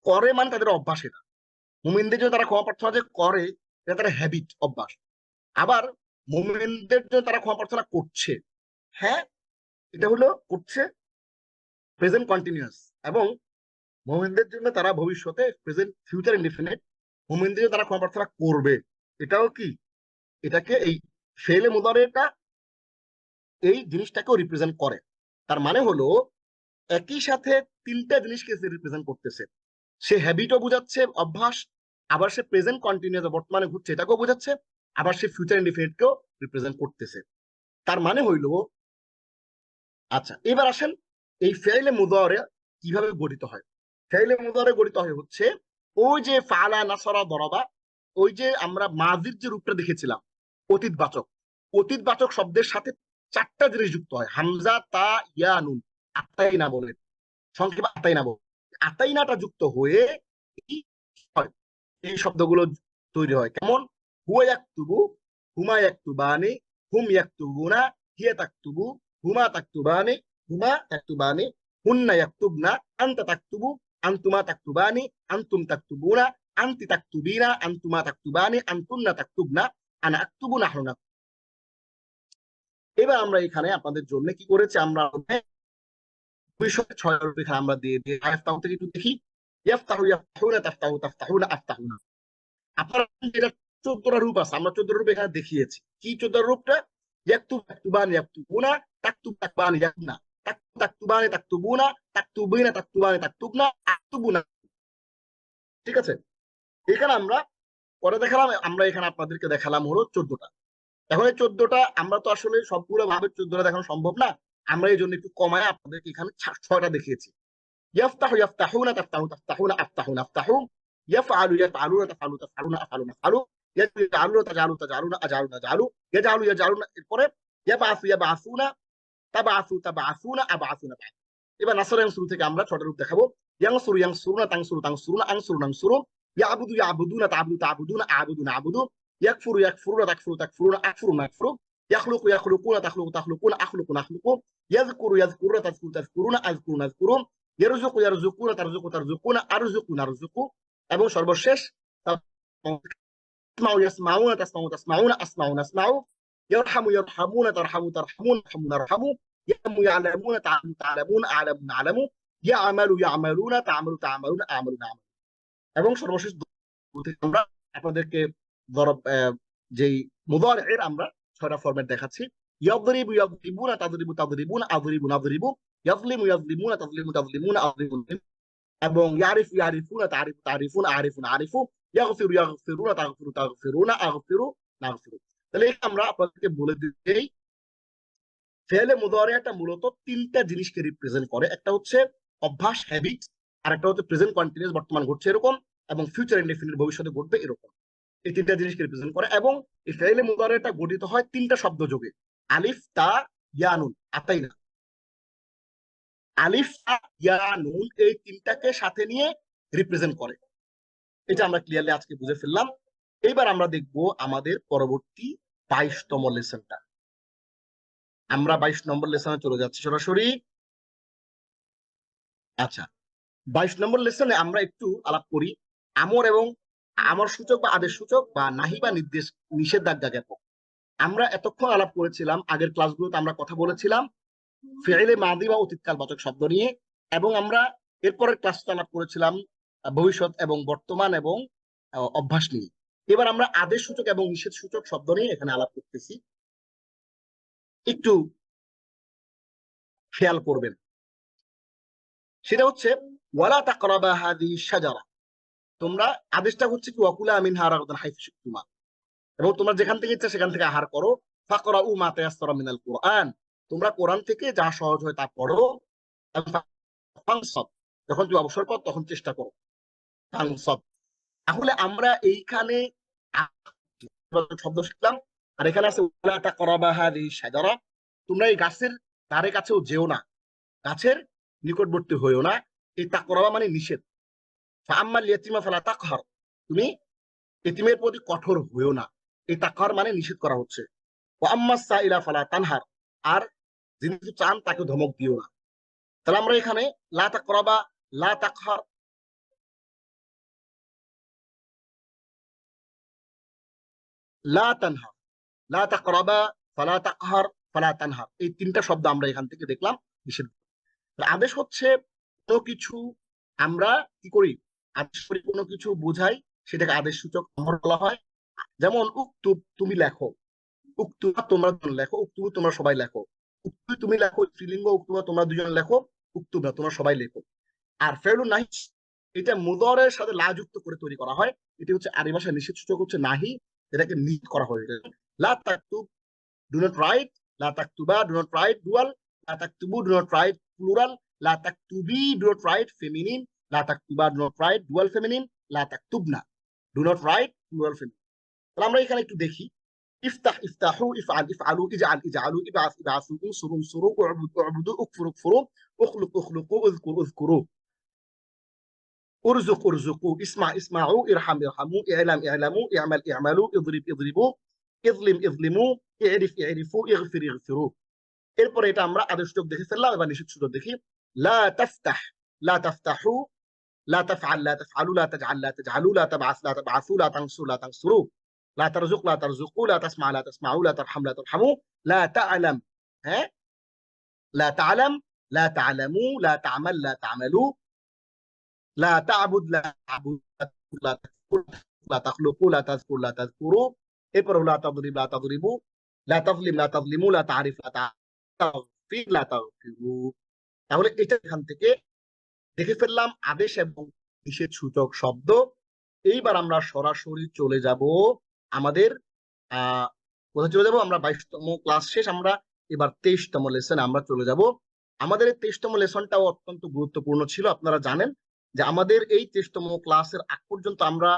করে মানে তাদের অভ্যাস। এটা মুমিনদের জন্য তারা ক্ষমা প্রার্থনা যে করে, এটা তাদের হ্যাবিট, অভ্যাস। আবার মুমিনদের জন্য তারা ক্ষমা প্রার্থনা করছে, হ্যাঁ, এটা হলো করছে প্রেজেন্ট কন্টিনিউয়াস। এবং মুমিনদের জন্য তারা ভবিষ্যতে প্রেজেন্ট ফিউচার ইনডিফিনিট, মুমিনদের জন্য তারা ক্ষমা প্রার্থনা করবে। এটাও কি? এটাকে এই ফেলে মুদারেটা এই জিনিসটাকেও রিপ্রেজেন্ট করে। তার মানে হলো একই সাথে 3টা জিনিসকে সে রিপ্রেজেন্ট করতেছে। সে হ্যাবিটও বুঝাচ্ছে, অভ্যাস, আবার সে প্রেজেন্ট কন্টিনিউয়াস বর্তমানে ঘটছে এটাকেও বোঝাচ্ছে, আবার সে ফিউচার ইনডিফিনিটকেও রিপ্রেজেন্ট করতেছে। তার মানে হইল, আচ্ছা এবার আসেন এই ফেইলে মুদারে কিভাবে গঠিত হয়। ফেইলে মুদারে গঠিত হয় হচ্ছে ওই যে ফালা নাসরা দরাবা, ওই যে আমরা মাজির যে রূপটা দেখেছিলাম অতীতবাচক, অতীতবাচক শব্দের সাথে চারটা জিনিস যুক্ত হয়, হামজা তা ইয়া নুন, আতাইনা বলেন, সংক্ষেপে আতাইনা বলেন। আতাইনাটা যুক্ত হয়ে কি হয়, এই শব্দগুলো তৈরি হয়। কেমন? হুয়া ইয়াকতুবু, হুমা ইয়াকতুবানি, হুম ইয়াকতুবুনা, হিয়া তাকতুবু, হুমা তাকতুবানি, হুমা তাকতুবানি, হুন্না ইয়াকতুবনা, আনতা তাকতুবু, আনতুমা তাকতুবানি, আনতুম তাকতুবুনা, আনতি তাকতুবিনা, আনতুমা তাকতুবানি, আনতুন্না তাকতুবনা, আনা আকতুবু, নাহনু নাকতুবু। এবার আমরা এখানে আপনাদের জন্য কি করেছি, আমরা 206 রূপ এখানে আমরা দিয়ে দিয়ে ইফতাহু থেকে একটু দেখি। ইফতাহু ইয়াফতাহুনা, তাফতাহু তাফতাহুনা, আফতাহুনা। আপনারা এটা 14টা রূপ আছে, আমরা 14 রূপ এখানে দেখিয়েছি। কি 14 রূপটা? ইয়াকতুব তাকতুবান ইয়াকতুবুনা, তাকতুব তাকবান ইয়াকতুবনা, তাকতুব তাকতুবানি তাকতুবুনা, তাকতুবিনা তাকতুবানি তাকতুবনা, আকতুবুনা। ঠিক আছে, এখানে আমরা পরে দেখালাম, আমরা এখানে আপনাদেরকে দেখালাম হলো 14টা। এখন এই 14টা আমরা তো আসলে সবগুলো ভাবে 14টা দেখানো সম্ভব না, আমরা এই জন্য একটু কমায় আপনাদেরকে এখানে 6টা দেখিয়েছি। يفتح يفتحون تفتحون تفتحون افتحون افتحوا يفعل يفعلون تفعلوا تفعلون افعلون افعلوا يجعلون تجعلون تجعلون اجعلون اجعلوا يجعلوا يجعلون এরপরে يبعث يبعثون تبعثوا تبعثون ابعثون ابعث। এবার নাসর ইয়ানসুরু থেকে আমরা 6টা রূপ দেখাবো। ইয়ানসুরু ইয়ানসুরুনা, তানসুরু তানসুরুনা, আনসুরু নানসুরু, ইয়াবুদু ইয়াবুদুনা, তাবুদু তাবুদুনা, আবুদু নাবুদু, ইয়াকফুরু ইয়াকফুরুনা, তাকফুরু তাকফুরুনা, আকফুরু নাকফুরু, ইয়াখলুকু ইয়াখলুকুনা, তাখলুকু তাখলুকুনা, আখলুকু নাখলুকু, ইয়াযকুরু ইয়াযকুরুনা, তাযকুরু তাযকুরুনা, আযকুরু নাযকুরু, ইয়ারযুকু ইয়ারযুকুনা, তারযুকু তারযুকুনা, আরযুকু নারযুকু। এবং সর্বশেষ তাসমাউ ইয়াসমাউনা, তাসমাউ তাসমাউনা, আসমাউ নাসমাউ, ইয়ারহামু ইয়ারহামুনা, তারহামু তারহামুন, নারহামু নারহামু, ইয়ালামু ইয়ালামুনা, তা'লামু তা'লামুন, আ'লামু না'লামু, ইয়া'মালু ইয়া'মালুনা, তা'মালু তা'মালুনা, আমালু না'মালু। এবং সর্বশেষ আমরা আপনাদেরকে যেই মুদারি'এর আমরা 6টা ফরম্যাট দেখাচ্ছি। ইয়াদরিবু ইয়াদরিবুনা, তাদরিবু তাদরিবুনা, আদরিবু নাদরিবু, ইয়াজলিমু ইয়াজলিমুনা, তাজলিমু তাজলিমুনা, আযলিমু নাযলিমু। এবং ইয়ারিফু ইয়ারিফুনা, তারিফু তারিফুনা, আরিফু নারিফু, ইয়াগফিরু ইয়াগফিরুনা, তাগফিরু তাগফিরুনা, আগফিরু নাগফিরু। তাহলে আমরা আপনাদেরকে বলে দিই, ফেলে মুদারি'টা মূলত 3টা জিনিসকে রিপ্রেজেন্ট করে। একটা হচ্ছে অভ্যাস, হ্যাবিট, আর একটা হচ্ছে প্রেজেন্ট কন্টিনিউয়াস বর্তমান ঘটছে এরকম, এবং ফিউচার ইনডেফিনিট ভবিষ্যতে ঘটবে এরকম। এই 3টা জিনিসকে রিপ্রেজেন্ট করে। এবং এই ফেলে মুদারি'টা গঠিত হয় 3টা শব্দ যোগে, আলিফ তা ইয়া নুন, আতাইনা। আলিফ তা ইয়া নুন এই 3টাকে সাথে নিয়ে রিপ্রেজেন্ট করে। এটা আমরা ক্লিয়ারলি আজকে বুঝে ফেললাম। এইবার আমরা দেখব আমাদের পরবর্তী 22তম লেসনটা। আমরা 22 নম্বর লেসনে চলে যাচ্ছি সরাসরি। আচ্ছা, 22 নম্বর লেসনে আমরা একটু আলাপ করি আমর এবং আমর সূচক বা আদেশ সূচক, বা নাহি বা নির্দেশ নিষেধাজ্ঞা জ্ঞাপক। আমরা এতক্ষণ আলাপ করেছিলাম, আগের ক্লাসগুলোতে আমরা কথা বলেছিলাম ফি'লে মাদি বা অতীতকাল বাচক শব্দ নিয়ে, এবং আমরা এরপরের ক্লাসটা আলাপ করেছিলাম ভবিষ্যৎ এবং বর্তমান এবং অভ্যাস নিয়ে। এবার আমরা আদেশ সূচক এবং নিষেধ সূচক শব্দ নিয়ে এখানে আলাপ করতেছি, একটু খেয়াল করবেন। সেটা হচ্ছে ওয়ালা তাকরাবা হাযিহি শাজারা, তোমরা, আদেশটা হচ্ছে কি ওয়াকুলা মিনহা রাগাদান হাইথু শি'তুমা, এবং তোমরা যেখান থেকে ইচ্ছা সেখান থেকে আহার করো। ফাকরাউ মা তায়াসসারা মিনাল কুরআন, তোমরা কোরআন থেকে যা সহজ হয় তা পড়ো। ফানসাব, যখন তুমি অবসর পাও তখন চেষ্টা করো। ফানসাব, তাহলে আমরা এইখানে শব্দ শিখলাম। আর এখানে আছে ওয়ালা তাকরাবা হাযিহি শাজারা, তোমরা এই গাছের ধারে কাছেও যেও না, গাছের নিকটবর্তী হইও না। এই তাকরাবা মানে নিষেধ। ফাআম্মাল ইয়াতীমা ফালা তাকহার, তুমি এতিমের প্রতি কঠোর হইও না, এই তাকহার মানে নিষেধ করা হচ্ছে। ওয়া আম্মাস সাইলা ফালা তানহার, আর যিনি কিছু চান তাকে ধমক দিও না। তাহলে আমরা এখানে লা তাকরাবা, লা তাকহার, লা তানহার, লা তাকরাবা, ফালা তাকহার, ফালা তানহার, এই 3টা শব্দ আমরা এখান থেকে দেখলাম নিষেধ। আদেশ হচ্ছে কোনো কিছু আমরা কি করি, আদেশ করি কোনো কিছু বোঝাই, সেটাকে আদেশ সূচক আমর বলা হয়। যেমন উক্তুব, তুমি লেখো, উক্তুবা তোমরা দুজন লেখো, উক্তুবু তোমরা সবাই লেখো, উক্তুবি তুমি লেখো স্ত্রীলিঙ্গ, উক্তুবা তোমরা দুজন লেখো, উক্তুবা তোমরা সবাই লেখো। আর ফেলু নাহি, এটা মুদরের সাথে লা যুক্ত করে তৈরি করা হয়, এটি হচ্ছে আরবি ভাষায় নিষেধ সূচক হচ্ছে নাহি, এটাকে নিষেধ করা হয়েছে। লা তাকতুব, ডু নট রাইট। লা তাকতুবা, ডু নট রাইট ডুয়াল। লা তাকতুবু, ডু নট রাইট প্লুরাল। লা তাকতুবি, ডু নট রাইট ফেমিনিন। লা তাকতুবা, do not write dual feminine. লা তাকতুবনা, do not write plural feminine. তাহলে আমরা এখানে একটু দেখি, ইফতাহ ইফতাহু, ইফআল ইফআলু, ইজআল ইজআলু, ইবআস ইবআসু, উনসুরু উনসুরু, উ'বুদ উ'বুদু, উকফুর উকফুরু, উখলুক উখলুকু, উযকুর উযকুরু, ارزق ارزقوا، اسمع اسمعوا، ارحم ارحموا، اعلم اعلموا، اعمل اعملوا، اضرب اضربوا، اظلم اظلموا، اعرف اعرفوا، اغفر اغفروا। এরপরে এটা আমরা আদেশ সূচক দেখে ফেললাম, এবার নিষেধ সূচক দেখি। লা তাফতাহ, লা তাফতাহু, লা তাফআল, লা তাফআলু, লা তাজআল, লা তাজআলু, লা তাবআস, লা তাবআসু, লা তানসুর, লা তানসুরু, লা তারযুক, লা তারযুকু, লা তাসমা, লা তাসমাউ, লা তারহাম, লা তারহামু, লা তা'লাম, হ্যাঁ, লা তা'লাম, লা তা'লামু, লা তা'মাল, লা তা'মালু, লা তা'বুদ, লা তা'বুদ, লা তাকুল, লা তাখলুকু, লা তাযকুর, লা তাযকুরু। এরপর লা তাদরিব, লা তাদরিবু, লা তাযলিম, লা তাযলিমু, লা তা'রিফ, লা তাগফির, লা তাগফিরু। তাহলে এটা এখান থেকে দেখে ফেললাম আদেশ এবং নিষেধ সূচক শব্দ। এইবার আমরা সরাসরি চলে যাব আমাদের কোথায় চলে যাব, আমরা 22তম ক্লাস শেষ, আমরা এবার 23তম লেসনে আমরা চলে যাব। আমাদের এই 23তম লেসনটাও অত্যন্ত গুরুত্বপূর্ণ ছিল। আপনারা জানেন যে আমাদের এই 23তম ক্লাসের আগ পর্যন্ত আমরা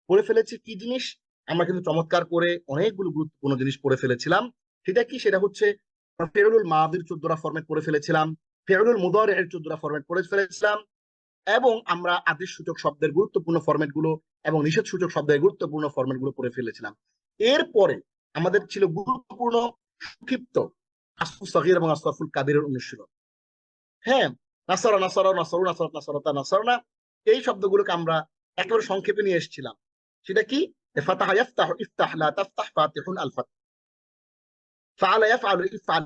পড়ে ফেলেছি কি জিনিস, আমরা কিন্তু চমৎকার করে অনেকগুলো গুরুত্বপূর্ণ জিনিস পড়ে ফেলেছিলাম। সেটা কি, সেটা হচ্ছে ফেউলুল মাদির 14টা ফরম্যাট পড়ে ফেলেছিলাম, ফেউলুল মুদারি'এর 14টা ফরম্যাট পড়ে ফেলেছিলাম, এবং আমরা আদেশ সূচক শব্দের গুরুত্বপূর্ণ ফরম্যাট গুলো এবং নিষেধ সূচক শব্দের গুরুত্বপূর্ণ ফরম্যাট গুলো পড়ে ফেলেছিলাম। এরপরে আমাদের ছিল গুরুত্বপূর্ণ সংক্ষিপ্ত আসফুল সগীর এবং আসফুল কাবীরের অনুশীলন। হ্যাঁ, নাসারা নাসারা, নাসারু নাসারাত, নাসারাতা, নাসারনা, এই শব্দগুলোকে আমরা একেবারে সংক্ষেপে নিয়ে এসেছিলাম। সেটা কি, ফাতাহা ইয়াফতাহু, ইফতাহ, লা তাফতাহ, ফাতিহুন, আল ফাতহ। ফাআলা ইয়াফআলু, ইফআল,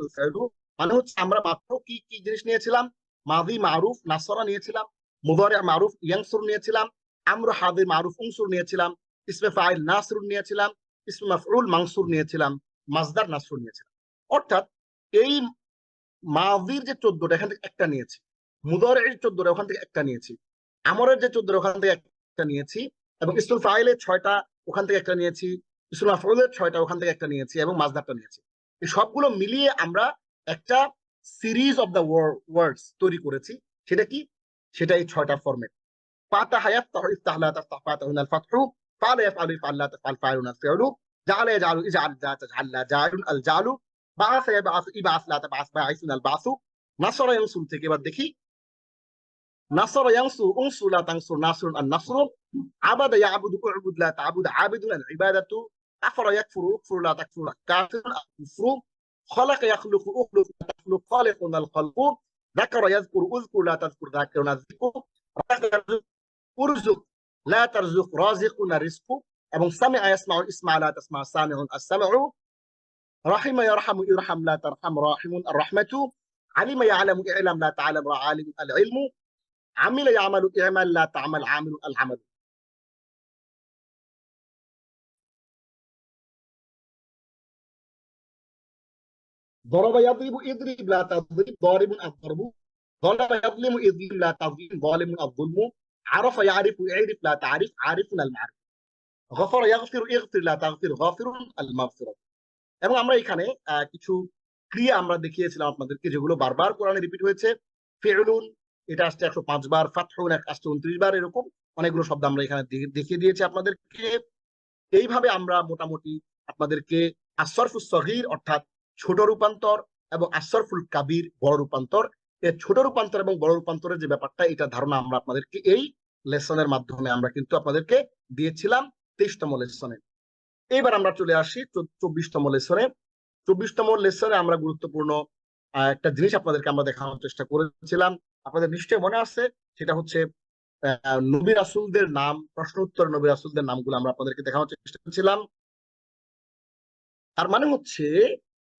ইফআলু, মানে হচ্ছে আমরা মাত্র কি কি জিনিস নিয়েছিলাম, মাযি মারুফ নাসরা নিয়েছিলাম, মুদারি মারুফ ইয়ানসুর নিয়েছিলাম, আমর হাদির মারুফ উনসুর নিয়েছিলাম, ইসমে ফাইল নাসরুন নিয়েছিলাম, ইসমে মাফউল মানসুর নিয়েছিলাম, মাজদার নাসরুন নিয়েছিলাম। অর্থাৎ এই মাযির যে 14টা এখান থেকে একটা নিয়েছি, মুদারি'র 14টা ওখান থেকে একটা নিয়েছি, আমরের যে 14টা ওখান থেকে একটা নিয়েছি, এবং ইসমুল ফাইলের 6টা ওখান থেকে একটা নিয়েছি, ইসমুল মাফউলের 6টা ওখান থেকে একটা নিয়েছি, এবং মাজদারটা নিয়েছি। এই সবগুলো মিলিয়ে আমরা একটা সিরিজ অফ দ্য ওয়ার্ডস তৈরি করেছি। সেটা কি, সেটা এই 6টা ফরম্যাট। ফাতাহা ইয়াফতাহু, ইফতাহ, লা তাফতাহ, ফাতাহুন, আল ফাতহু, ফাআলা ইয়াফআলু, ইফআল, লা তাফআল, ফাইলুন, আল ফি'লু, জাআলা ইয়াজআলু, ইজআল, লা তাজআল, লা জাআলুন, আল জাআলু, বাআসা ইয়াবআসু, ইবআস, লা তাবআস, বাঈসুন, আল বাসু। নাসরা ইয়ানসুর থেকে এবার দেখি, নাসরা ইয়ানসুর, উনসুর, লা তানসুর, নাসরুন, আন নাসরু, আবাদা ইয়াবুদু, উ'বুদ, লা তা'বুদ, আবিদুন, আল ইবাদাতু, কাফারা ইয়াকফুরু, উকফুর, লা তাকফুর, কাফিরুন, আল কুফরু, خلق يخلق اخلق تخلق خالق الخلق، ذكر يذكر اذكر لا تذكر ذاكر الذكر، ارزق لا ترزق رازق الرزق، এবং সামিআ ইয়াসমাউ, ইসমা লা তাসমা, সামিউন আস-সামউ, রাহিমা ইয়ারহামু, ইরহাম লা তারহাম, রাহিমুন আর-রাহমাতু, আলিমা ইয়ালামু, ই'লাম লা তা'লাম, আলিমুন আল-ইলমু, আমিলা ইয়ামালু, i'মাল লা তা'মাল, আমিলুন আল-আমালু। ضرب يضرب اضرب لا تضرب، ضارب الضرب، ظلم يظلم اظلم لا تظلم، ظالم الظلم، عرف يعرف اعرف لا تعرف، عارف المعرفة، غفر يغفر اغفر لا تغفر، غافر المغفرة। এবং আমরা এখানে কিছু ক্রিয়া আমরা দেখিয়েছিলাম আপনাদেরকে, যেগুলো বারবার কোরআনে রিপিট হয়েছে। ফিউলুন, এটা আসছে 105 বার, ফাতহুন আসছে 29 বার, এরকম অনেকগুলো শব্দ আমরা এখানে দেখিয়ে দিয়েছি আপনাদেরকে। এইভাবে আমরা মোটামুটি আপনাদেরকে আসরফুস সগীর অর্থাৎ ছোট রূপান্তর এবং আসরফুল কাবির বড় রূপান্তর, এই ছোট রূপান্তর এবং বড় রূপান্তরের যে ব্যাপারটা, এটা ধারণা আমরা আপনাদেরকে এই লেসনের মাধ্যমে আমরা কিন্তু আপনাদেরকে দিয়েছিলাম 23তম লেসনে। এবার আমরা চলে আসি 24তম লেসনে। 24তম লেসনে আমরা গুরুত্বপূর্ণ একটা জিনিস আপনাদেরকে আমরা দেখানোর চেষ্টা করেছিলাম, আপনাদের নিশ্চয়ই মনে আছে, সেটা হচ্ছে নবী রাসূলদের নাম, প্রশ্ন উত্তর নবী রাসূলদের নামগুলো আমরা আপনাদেরকে দেখানোর চেষ্টা করেছিলাম। তার মানে হচ্ছে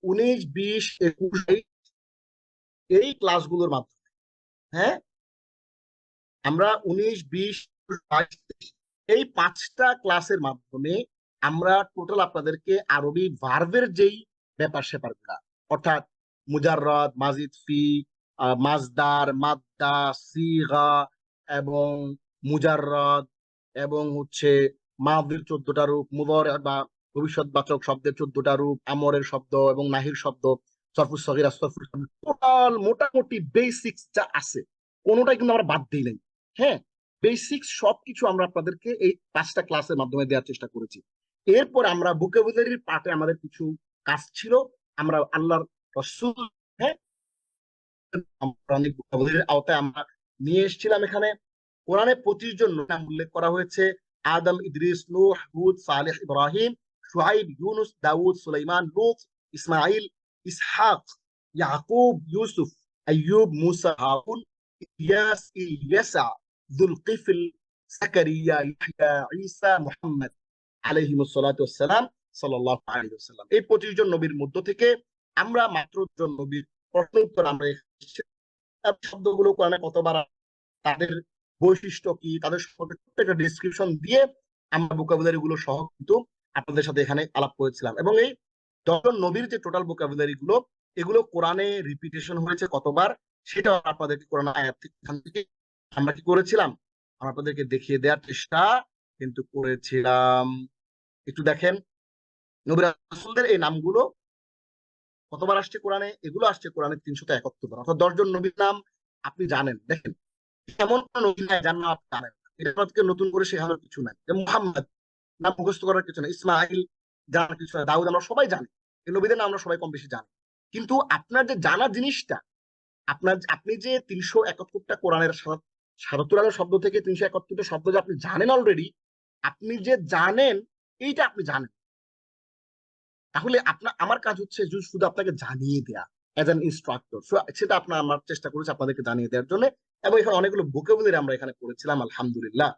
19, 20, 21 এই ক্লাসগুলোর মাধ্যমে, হ্যাঁ, আমরা 19, 20, 22 এই 5টা ক্লাসের মাধ্যমে আমরা টোটাল আপনাদেরকে আরবি ভার্বের যেই ব্যাপার স্যাপারগুলা, অর্থাৎ মুজাররদ, মাজিদ ফি, মাজদার, মাদ্দা, সিগা এবং মুজাররদ, এবং হচ্ছে মাদির 14টা রূপ, মুদর বা ভবিষ্যৎবাচক শব্দের 14টা রূপ, আমরের শব্দ এবং নাহির শব্দ, সরফুস সগীরা সরফুস, টোটাল মোটামুটি বেসিক্স যা আছে কোনোটাই কিন্তু আমরা বাদ দিই নাই। হ্যাঁ, বেসিক্স সবকিছু আমরা আপনাদেরকে এই 5টা ক্লাসের মাধ্যমে দেওয়ার চেষ্টা করেছি। এরপর আমরা ভোকাবুলারির পার্টে আমাদের কিছু কাজ ছিল। আমরা আল্লাহর রাসূল, হ্যাঁ, ভোকাবুলারির আওতায় আমরা নিয়ে এসেছিলাম এখানে। কোরআনে 25 জন নাম উল্লেখ করা হয়েছে: আদম, ইদ্রিস, নূহ, হুদ, সালেহ, ইব্রাহিম, শুআইব, ইউনুস, দাউদ, সুলাইমান, লূত, ইসমাইল, ইসহাক, ইয়াকুব, ইউসুফ, আইয়ুব, মুসা, হারুন, ইলিয়াস, ইলিয়াসা, যুলকিফল, জাকারিয়া, ইয়াহইয়া, ঈসা, মুহাম্মদ আলাইহিমুস সালাতু ওয়াসসালাম, সাল্লাল্লাহু আলাইহি ওয়াসাল্লাম। এই 25 জন নবীর মধ্য থেকে আমরা মাত্র জন নবীর প্রশ্ন উত্তর আমরা শব্দগুলো কোরআনে কতবার, তাদের বৈশিষ্ট্য কি, তাদের সম্পর্কে প্রত্যেকটা ডিসক্রিপশন দিয়ে আমরা ভোকাবুলারি গুলো সহ কিন্তু আপনাদের সাথে এখানে আলাপ করেছিলাম। এবং এই 10 জন নবীর যে টোটাল ভোকাবুলারি গুলো, এগুলো কোরআনে রিপিটেশন হয়েছে কতবার সেটা আপনাদেরকে কোরআন আয়াত থেকে এখান থেকে আমরা কি করেছিলাম, আমরা আপনাদেরকে দেখিয়ে দেওয়ার চেষ্টা কিন্তু করেছিলাম। একটু দেখেন নবী রাসূলদের এই নামগুলো কতবার আসছে কোরআনে। এগুলো আসছে কোরআনে 371 বার, অর্থাৎ 10 জন নবীর নাম আপনি জানেন। দেখেন, এমন কোন নবী নাই যার নাম আপনি জানেন না। এটা আপনাকে নতুন করে শেখানোর কিছু নাই। মুহাম্মদ নাম মুখস্থ করার কিছু নাই, ইসমাইল জানার কিছু নাই, দাউদ আমরা সবাই জানি, এই নবীদের নাম আমরা সবাই কম বেশি জানি। কিন্তু আপনার যে জানা জিনিসটা, আপনি যে 371টা কোরআনের 77 শব্দ থেকে 371টা শব্দ যে আপনি জানেন অলরেডি, আপনি যে জানেন এইটা আপনি জানেন, তাহলে আমার কাজ হচ্ছে শুধু আপনাকে জানিয়ে দেয়া এজ অ্যান ইনস্ট্রাক্টর। সেটা আমার চেষ্টা করেছি আপনাদেরকে জানিয়ে দেওয়ার জন্য। এবং এখানে অনেকগুলো ভোকাবুলারি আমরা এখানে করেছিলাম, আলহামদুলিল্লাহ।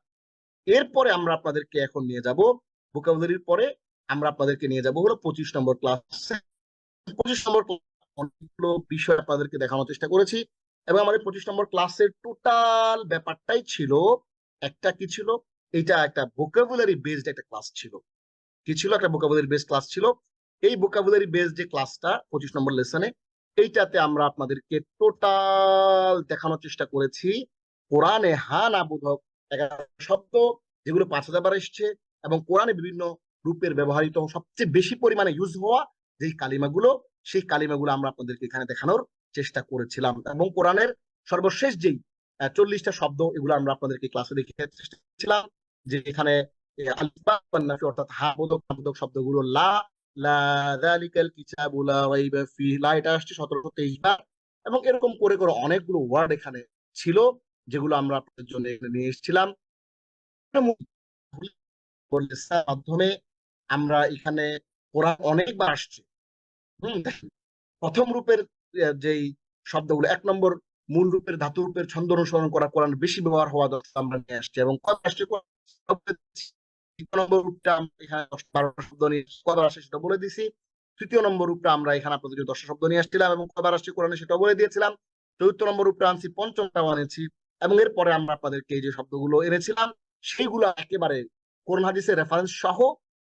এরপরে আমরা আপনাদেরকে এখন নিয়ে যাব ভোকাবুলারির পরে আমরা আপনাদেরকে নিয়ে যাব হলো 25 নম্বর ক্লাসে। 25 নম্বর অনেকগুলো বিষয় আপনাদেরকে দেখানোর চেষ্টা করেছি। এবং আমাদের 25 নম্বর ক্লাসের টোটাল ব্যাপারটাই ছিল একটা, কি ছিল, এটা একটা ভোকাবুলারি বেসড একটা ক্লাস ছিল। কি ছিল? একটা ভোকাবুলারি বেসড ক্লাস ছিল। এই ভোকাবুলারি বেসড যে ক্লাসটা 25 নম্বর লেসনে, এইটাতে আমরা আপনাদেরকে টোটাল দেখানোর চেষ্টা করেছি কোরআনে হা না বোধক 11 শব্দ, যেগুলো 5000 বার এসছে, এবং কোরআনে বিভিন্ন রূপের ব্যবহৃত সবচেয়ে বেশি পরিমাণে ইউজ হওয়া যেই কালিমাগুলো, সেই কালিমাগুলো আমরা আপনাদেরকে এখানে দেখানোর চেষ্টা করেছিলাম। এবং কোরআনের সর্বশেষ যেই 40টা শব্দ, এগুলো আমরা আপনাদেরকে ক্লাসে দেখিয়ে চেষ্টা করেছিলাম যে এখানে অর্থাৎ হা বোধক বোধক শব্দগুলো লা, লা যালিকাল কিতাবু লা রাইবা ফিহি, লা এটা আসছে 1723 বার। এবং এরকম করে করে অনেকগুলো ওয়ার্ড এখানে ছিল যেগুলো আমরা আপনাদের জন্য এখানে নিয়ে এসেছিলাম। মাধ্যমে আমরা এখানে কোরআন অনেকবার আসছে। প্রথম রূপের যেই শব্দগুলো, 1 নম্বর মূল রূপের ধাতু রূপের ছন্দ অনুসরণ করা কোরআন বেশি ব্যবহার হওয়া দরকার আমরা নিয়ে আসছি। এবং কত আসছে দ্বিতীয় নম্বর রূপটা আমরা এখানে 10-12টা শব্দ নিয়ে কবার আসে সেটা বলে দিছি। তৃতীয় নম্বর রূপটা আমরা এখানে আপনাদের 10টা শব্দ নিয়ে আসছিলাম এবং কবার আসছে কোরআনে সেটা বলে দিয়েছিলাম। চতুর্থ নম্বর রূপটা আনছি, পঞ্চমটাও আনেছি। এবং এরপরে আমরা আপনাদেরকে এই যে শব্দগুলো এনেছিলাম সেইগুলো একেবারে কোরআন হাদিসের রেফারেন্স সহ,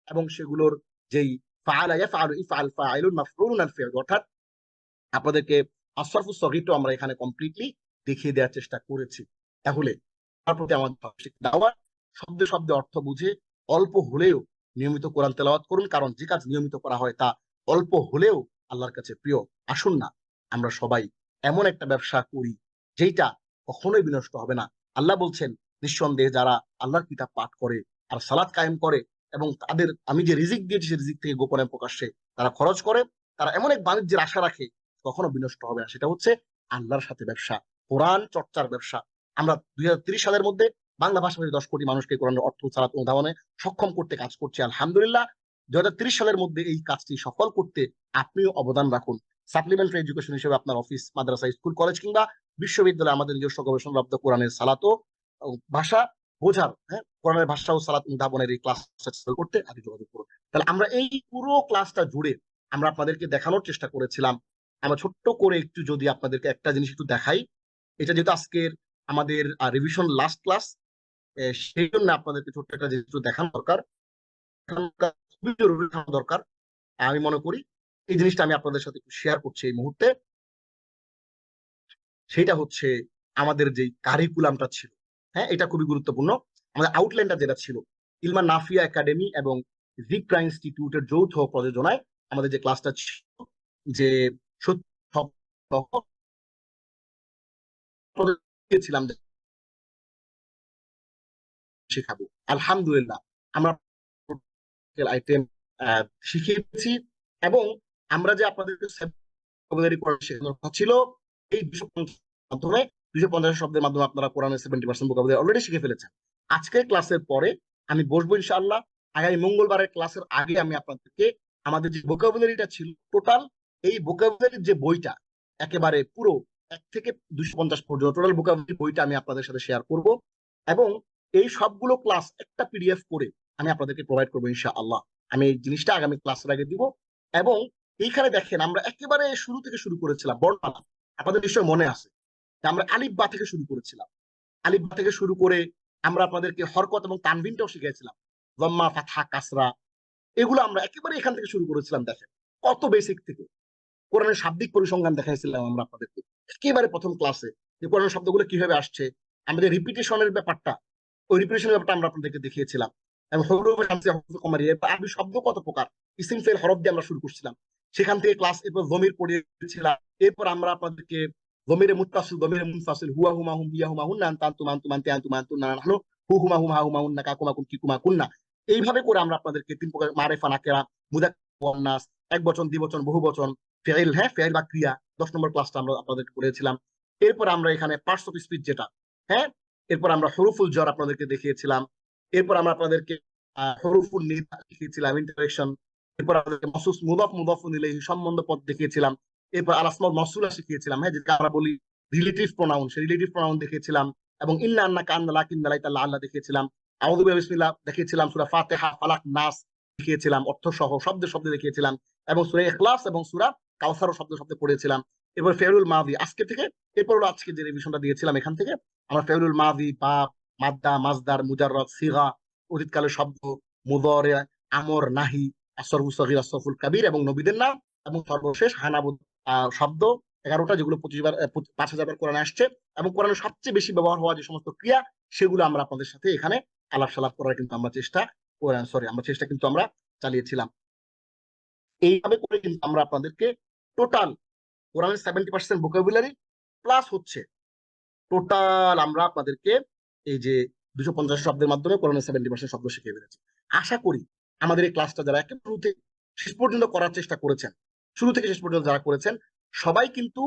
এবং সেগুলোর যেই ফাআলা ইয়াফআলু ইফআল ফাইলুন মাফউলুন আল ফিল, অর্থাৎ আপনাদেরকে আসরফুস সগীরটা আমরা এখানে কমপ্লিটলি দেখিয়ে দেওয়ার চেষ্টা করেছি। তাহলে তার প্রতি আমার দাওয়াত, শব্দে শব্দে অর্থ বুঝে অল্প হলেও নিয়মিত কোরআন তেলাওয়াত করুন, কারণ যে কাজ নিয়মিত করা হয় তা অল্প হলেও আল্লাহর কাছে প্রিয়। আসুন না আমরা সবাই এমন একটা ব্যবসা করি যেটা কখনোই বিনষ্ট হবে না। আল্লাহ বলছেন, নিঃসন্দেহে যারা আল্লাহর কিতাব পাঠ করে আর সালাত কায়েম করে এবং তাদের আমি যে রিজিক দিয়েছি সেই রিজিক থেকে গোপনে প্রকাশ্যে তারা খরচ করে, তারা এমন এক বাণিজ্যের আশা রাখে কখনো বিনষ্ট হবে না। সেটা হচ্ছে আল্লাহর সাথে ব্যবসা, কোরআন চর্চার ব্যবসা। আমরা 2030 সালের মধ্যে বাংলা ভাষাভাষী 10 কোটি মানুষকে কোরআনের অর্থ সালাত অনুধাবনে সক্ষম করতে কাজ করছি, আলহামদুলিল্লাহ। 2030 সালের মধ্যে এই কাজটি সফল করতে আপনিও অবদান রাখুন। সাপ্লিমেন্টারি এডুকেশন হিসেবে আপনার অফিস, মাদ্রাসা, স্কুল, কলেজ কিংবা বিশ্ববিদ্যালয়ে আমাদের নিজস্ব গবেষণালব্ধ কোরআনের সালাত ও ভাষা বোঝার, কোরআনের ভাষা ও সালাত অনুধাবনের এই ক্লাস করতে আপনি যোগাযোগ করুন। তাহলে আমরা এই পুরো ক্লাসটা জুড়ে আমরা আপনাদেরকে দেখানোর চেষ্টা করেছিলাম। আমরা ছোট্ট করে একটু যদি আপনাদেরকে একটা জিনিস একটু দেখাই, এটা যেহেতু আজকের আমাদের রিভিশন লাস্ট ক্লাস, সেই জন্য আপনাদেরকে ছোট্ট একটা জিনিস দেখানো দরকার, খুবই জরুরি দেখানো দরকার। আমি মনে করি এই জিনিসটা আমি আপনাদের সাথে একটু শেয়ার করছি এই মুহূর্তে। সেটা হচ্ছে আমাদের যে কারিকুলামটা ছিল, এটা খুবই গুরুত্বপূর্ণ। আমাদের আউটলাইনটা যেটা ছিল ইলমান নাফিয়া একাডেমি এবং জিকরা ইনস্টিটিউটের যৌথ প্রযোজনায় আমাদের যে ক্লাসটা ছিল, যে ছিলাম শেখাবো, আলহামদুলিল্লাহ আমরা আইটেম শিখিয়েছি। এবং আমরা যে আপনাদেরকে vocabulary শেখানোর কথা ছিল, এই 250 মাধ্যমে 250 শব্দের মাধ্যমে আপনারা কোরআনের 70% vocabulary অলরেডি শিখে ফেলেছেন। আজকের ক্লাসের পরে আমি বসবো ইনশাআল্লাহ, আগামী মঙ্গলবারের ক্লাসের আগে আমি আপনাদেরকে আমাদের যে vocabularyটা ছিল টোটাল, এই vocabularyর যে বইটা একেবারে পুরো 1 থেকে 250 পর্যন্ত টোটাল vocabulary বইটা আমি আপনাদের সাথে শেয়ার করব, এবং এই সবগুলো ক্লাস একটা পিডিএফ করে আমি আপনাদেরকে প্রোভাইড করবো ইনশাআল্লাহ। আমি এই জিনিসটা আগামী ক্লাসের আগে দিব। এবং এইখানে দেখেন আমরা একেবারে শুরু থেকে শুরু করেছিলাম বর্ণমালা, আপনাদের নিশ্চয় মনে আছে যে আমরা আলিফ বা থেকে শুরু করেছিলাম। আলিফ বা থেকে শুরু করে আমরা আপনাদেরকে হরকত এবং তানভিনটাও শিখিয়েছিলাম, জম্মা ফাতহা কাসরা, এগুলো আমরা একেবারে এখান থেকে শুরু করেছিলাম। দেখেন কত বেসিক থেকে কোরআনের শাব্দিক পরিসংখ্যান দেখাইছিলাম আমরা আপনাদেরকে একেবারে প্রথম ক্লাসে, যে কোরআনের শব্দগুলো কিভাবে আসছে, আমাদের রিপিটেশনের ব্যাপারটা, ওই রিপিটেশনের ব্যাপারটা আমরা আপনাদেরকে দেখিয়েছিলাম। এবং হরফে হামজা হরফে কমারিয়া আরবি শব্দ কত প্রকার, ইসিম ফেল হরফ দিয়ে আমরা শুরু করছিলাম। সেখান থেকে ক্লাস, এরপর জমির পড়িয়েছিলাম। এরপর আমরা আপনাদেরকে জমিরে মুত্তাসিল, জমিরে মুনফাসিল, হুয়া হুমা হুম, ইয়া হুমা হুন্না, আনতা আনতুম আনতুম আনতি আনতুম আনতুন্না, নাহনু হু হুমা হুম, হা হুমা হুন্না, কাকুমা কুম, কিকুমা কুন্না, এইভাবে করে আমরা আপনাদেরকে 3 প্রকার মারেফা নাকেরা, মুযাক্কার ওয়ান্নাস, এক বচন, দ্বিবচন, বহু বচন, ফেইল, হ্যাঁ ফেইল বা ক্রিয়া 10 নম্বর ক্লাসটা আমরা আপনাদেরকে করেছিলাম। এরপর আমরা এখানে পার্টস অফ স্পিচ যেটা, হ্যাঁ, এরপর আমরা হরফুল জর আপনাদেরকে দেখিয়েছিলাম। এরপর আমরা আপনাদেরকে হরফুল নিদা দেখিয়েছিলাম, ইন্টারেকশন। এরপর আপনাদেরকে মাসুস মুদাফ মুদাফুন ইলাইহি সম্বন্ধ পদ দেখিয়েছিলাম। এরপর আল আসমাউল মাসুলা শিখিয়েছিলাম, হ্যাঁ, যেটা আমরা বলি রিলেটিভ প্রোনাউন, সেই রিলেটিভ প্রোনাউন দেখিয়েছিলাম। এবং ইন্না আন্নাকা আন্না লাকিন্না লাইতা আল্লাহ দেখিয়েছিলাম। আউযু বিল্লাহি বিসমিল্লাহ দেখিয়েছিলাম। সূরা ফাতিহা, ফালাক, নাস দেখিয়েছিলাম, অর্থ সহ শব্দে শব্দে দেখিয়েছিলাম। এবং সূরা ইখলাস এবং সূরা কাউসারও শব্দে শব্দে পড়েছিলাম। এরপর ফেউলুল মাযি আজকে থেকে, এরপর হলো আজকে যে রিভিশনটা দিয়েছিলাম এখান থেকে আমরা ফেউলুল মাযি, বাব, মাদ্দা, মাজদার, মুজাররদ, সিগা, অতীতকালের শব্দ, মুদারে, আমর, নাহি, আসরফু সগীর, আসরফুল কাবীর এবং নবীদের নাম, এবং সর্বশেষ হানাবুদ শব্দ 11টা, যেগুলো 5000 বার কোরআনে আসছে, এবং কোরআনের সবচেয়ে বেশি ব্যবহার হওয়া যে সমস্ত ক্রিয়া, সেগুলো আমরা আপনাদের সাথে এখানে আলাপ সালাপ করার কিন্তু আমরা চেষ্টা কিন্তু আমরা চালিয়েছিলাম। এইভাবে করে কিন্তু আমরা আপনাদেরকে টোটাল কোরআনের 70% ভোকাবুলারি প্লাস হচ্ছে টোটাল আমরা আপনাদেরকে এই যে 250 শব্দের মাধ্যমে কোরআনের 70% শব্দ শিখিয়ে ফেলেছি। আশা করি আমাদের এই ক্লাসটা যারা একেবারে শুরু থেকে শেষ পর্যন্ত করার চেষ্টা করেছেন, শুরু থেকে শেষ পর্যন্ত যারা করেছেন, সবাই কিন্তু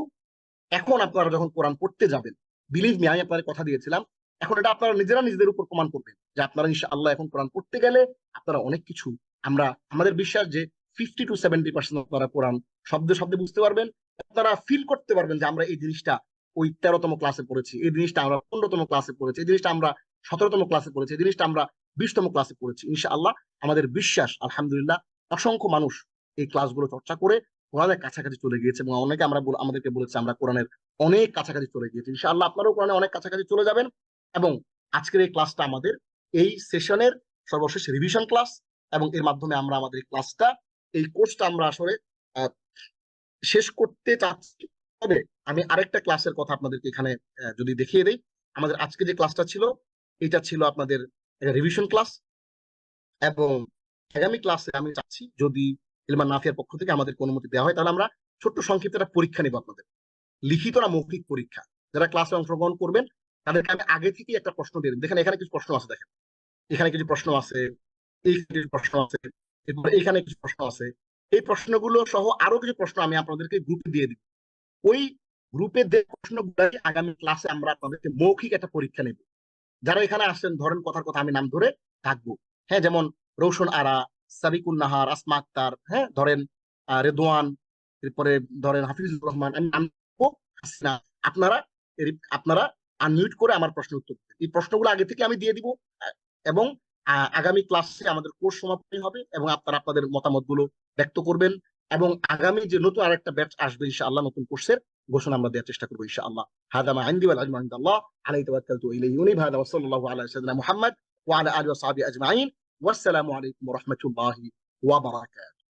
এখন আপনারা যখন কোরআন পড়তে যাবেন, বিলিভ মি, আমি আপনাদের কথা দিয়েছিলাম, এখন এটা আপনারা নিজেরা নিজেদের উপর প্রমাণ করবেন যে আপনারা ইনশাআল্লাহ এখন কোরআন পড়তে গেলে আপনারা অনেক কিছু, আমাদের বিশ্বাস যে 50 to 70% আপনারা কোরআন শব্দে শব্দে বুঝতে পারবেন। আপনারা ফিল করতে পারবেন যে আমরা এই জিনিসটা ওই 13তম ক্লাসে পড়েছি, এই জিনিসটা আমরা 15তম ক্লাসে পড়েছি, এই জিনিসটা আমরা 17তম ক্লাসে পড়েছি, এই জিনিসটা আমরা 20তম ক্লাসে পড়েছি। ইনশাআল্লাহ আমাদের বিশ্বাস, আলহামদুলিল্লাহ, অসংখ্য মানুষ এই ক্লাসগুলো চর্চা করে কোরআনের কাছাকাছি চলে গিয়েছে, এবং অনেকে আমাদেরকে বলেছে আমরা কোরআনের অনেক কাছাকাছি চলে গিয়েছি। ইনশাআল্লাহ আপনারাও কোরআনে অনেক কাছাকাছি চলে যাবেন। এবং আজকের এই ক্লাসটা আমাদের এই সেশনের সর্বশেষ রিভিশন ক্লাস, এবং এর মাধ্যমে আমরা আমাদের এই ক্লাসটা, এই কোর্সটা আমরা আসলে শেষ করতে চাচ্ছি। তবে আমি আরেকটা ক্লাসের কথা আপনাদেরকে এখানে যদি দেখিয়ে দেই, আমাদের আজকে যে ক্লাসটা ছিল এটা ছিল আপনাদের রিভিশন ক্লাস, এবং আগামী ক্লাসে আমি চাচ্ছি যদি ইলমান নাফিয়ার পক্ষ থেকে আমাদের অনুমতি দেওয়া হয়, তাহলে আমরা ছোট্ট সংক্ষিপ্ত একটা পরীক্ষা নেব আপনাদের, লিখিত না মৌখিক পরীক্ষা। যারা ক্লাসে অংশগ্রহণ করবেন তাদেরকে আমি আগে থেকেই একটা প্রশ্ন দিয়ে দেব। দেখেন এখানে কিছু প্রশ্ন আছে, দেখেন এখানে কিছু প্রশ্ন আছে, এইখানে কিছু প্রশ্ন আছে, এরপর এখানে কিছু প্রশ্ন আছে। এই প্রশ্নগুলো সহ আরো কিছু প্রশ্ন আমি আপনাদেরকে গ্রুপে দিয়ে দিব। ওই গ্রুপে যে প্রশ্নগুলো আগামী ক্লাসে আমরা আপনাদেরকে মৌখিক একটা পরীক্ষা নেব। যারা এখানে আসছেন, ধরেন কথার কথা আমি নাম ধরে থাকবো, হ্যাঁ, যেমন রৌশন আরা, সাবিকুন নাহার, আসমা আক্তার, হ্যাঁ, ধরেন রেদওয়ান, এরপরে ধরেন হাফিজুর রহমান, আমি নাম হাসিনা, আপনারা আপনারা আনমিউট করে আমার প্রশ্নের উত্তর দিবেন। এই প্রশ্নগুলো আগে থেকে আমি দিয়ে দিব, এবং আগামী ক্লাসে আমাদের কোর্স সমাপ্তি হবে, এবং আপনারা আপনাদের মতামত গুলো ব্যক্ত করবেন, এবং আগামী যে নতুন আরেকটা ব্যাচ আসবে ইনশাআল্লাহ, নতুন কোর্সের ঘোষণা আমরা দেওয়ার চেষ্টা করবো ইনশাআল্লাহ। হাদা মা ইনদি ওয়াল ইলমু ইনদাল্লাহ আলাইহি তাওয়াক্কালতু ইলাইহি উনীব। হাদা ওয়া সাল্লাল্লাহু আলা সাইয়্যিদিনা মুহাম্মদ ওয়া আলা আলিহি ওয়া সাহবিহি আজমাইন। ওয়াসসালামু আলাইকুম ওয়া রাহমাতুল্লাহি ওয়া বারাকাতুহু।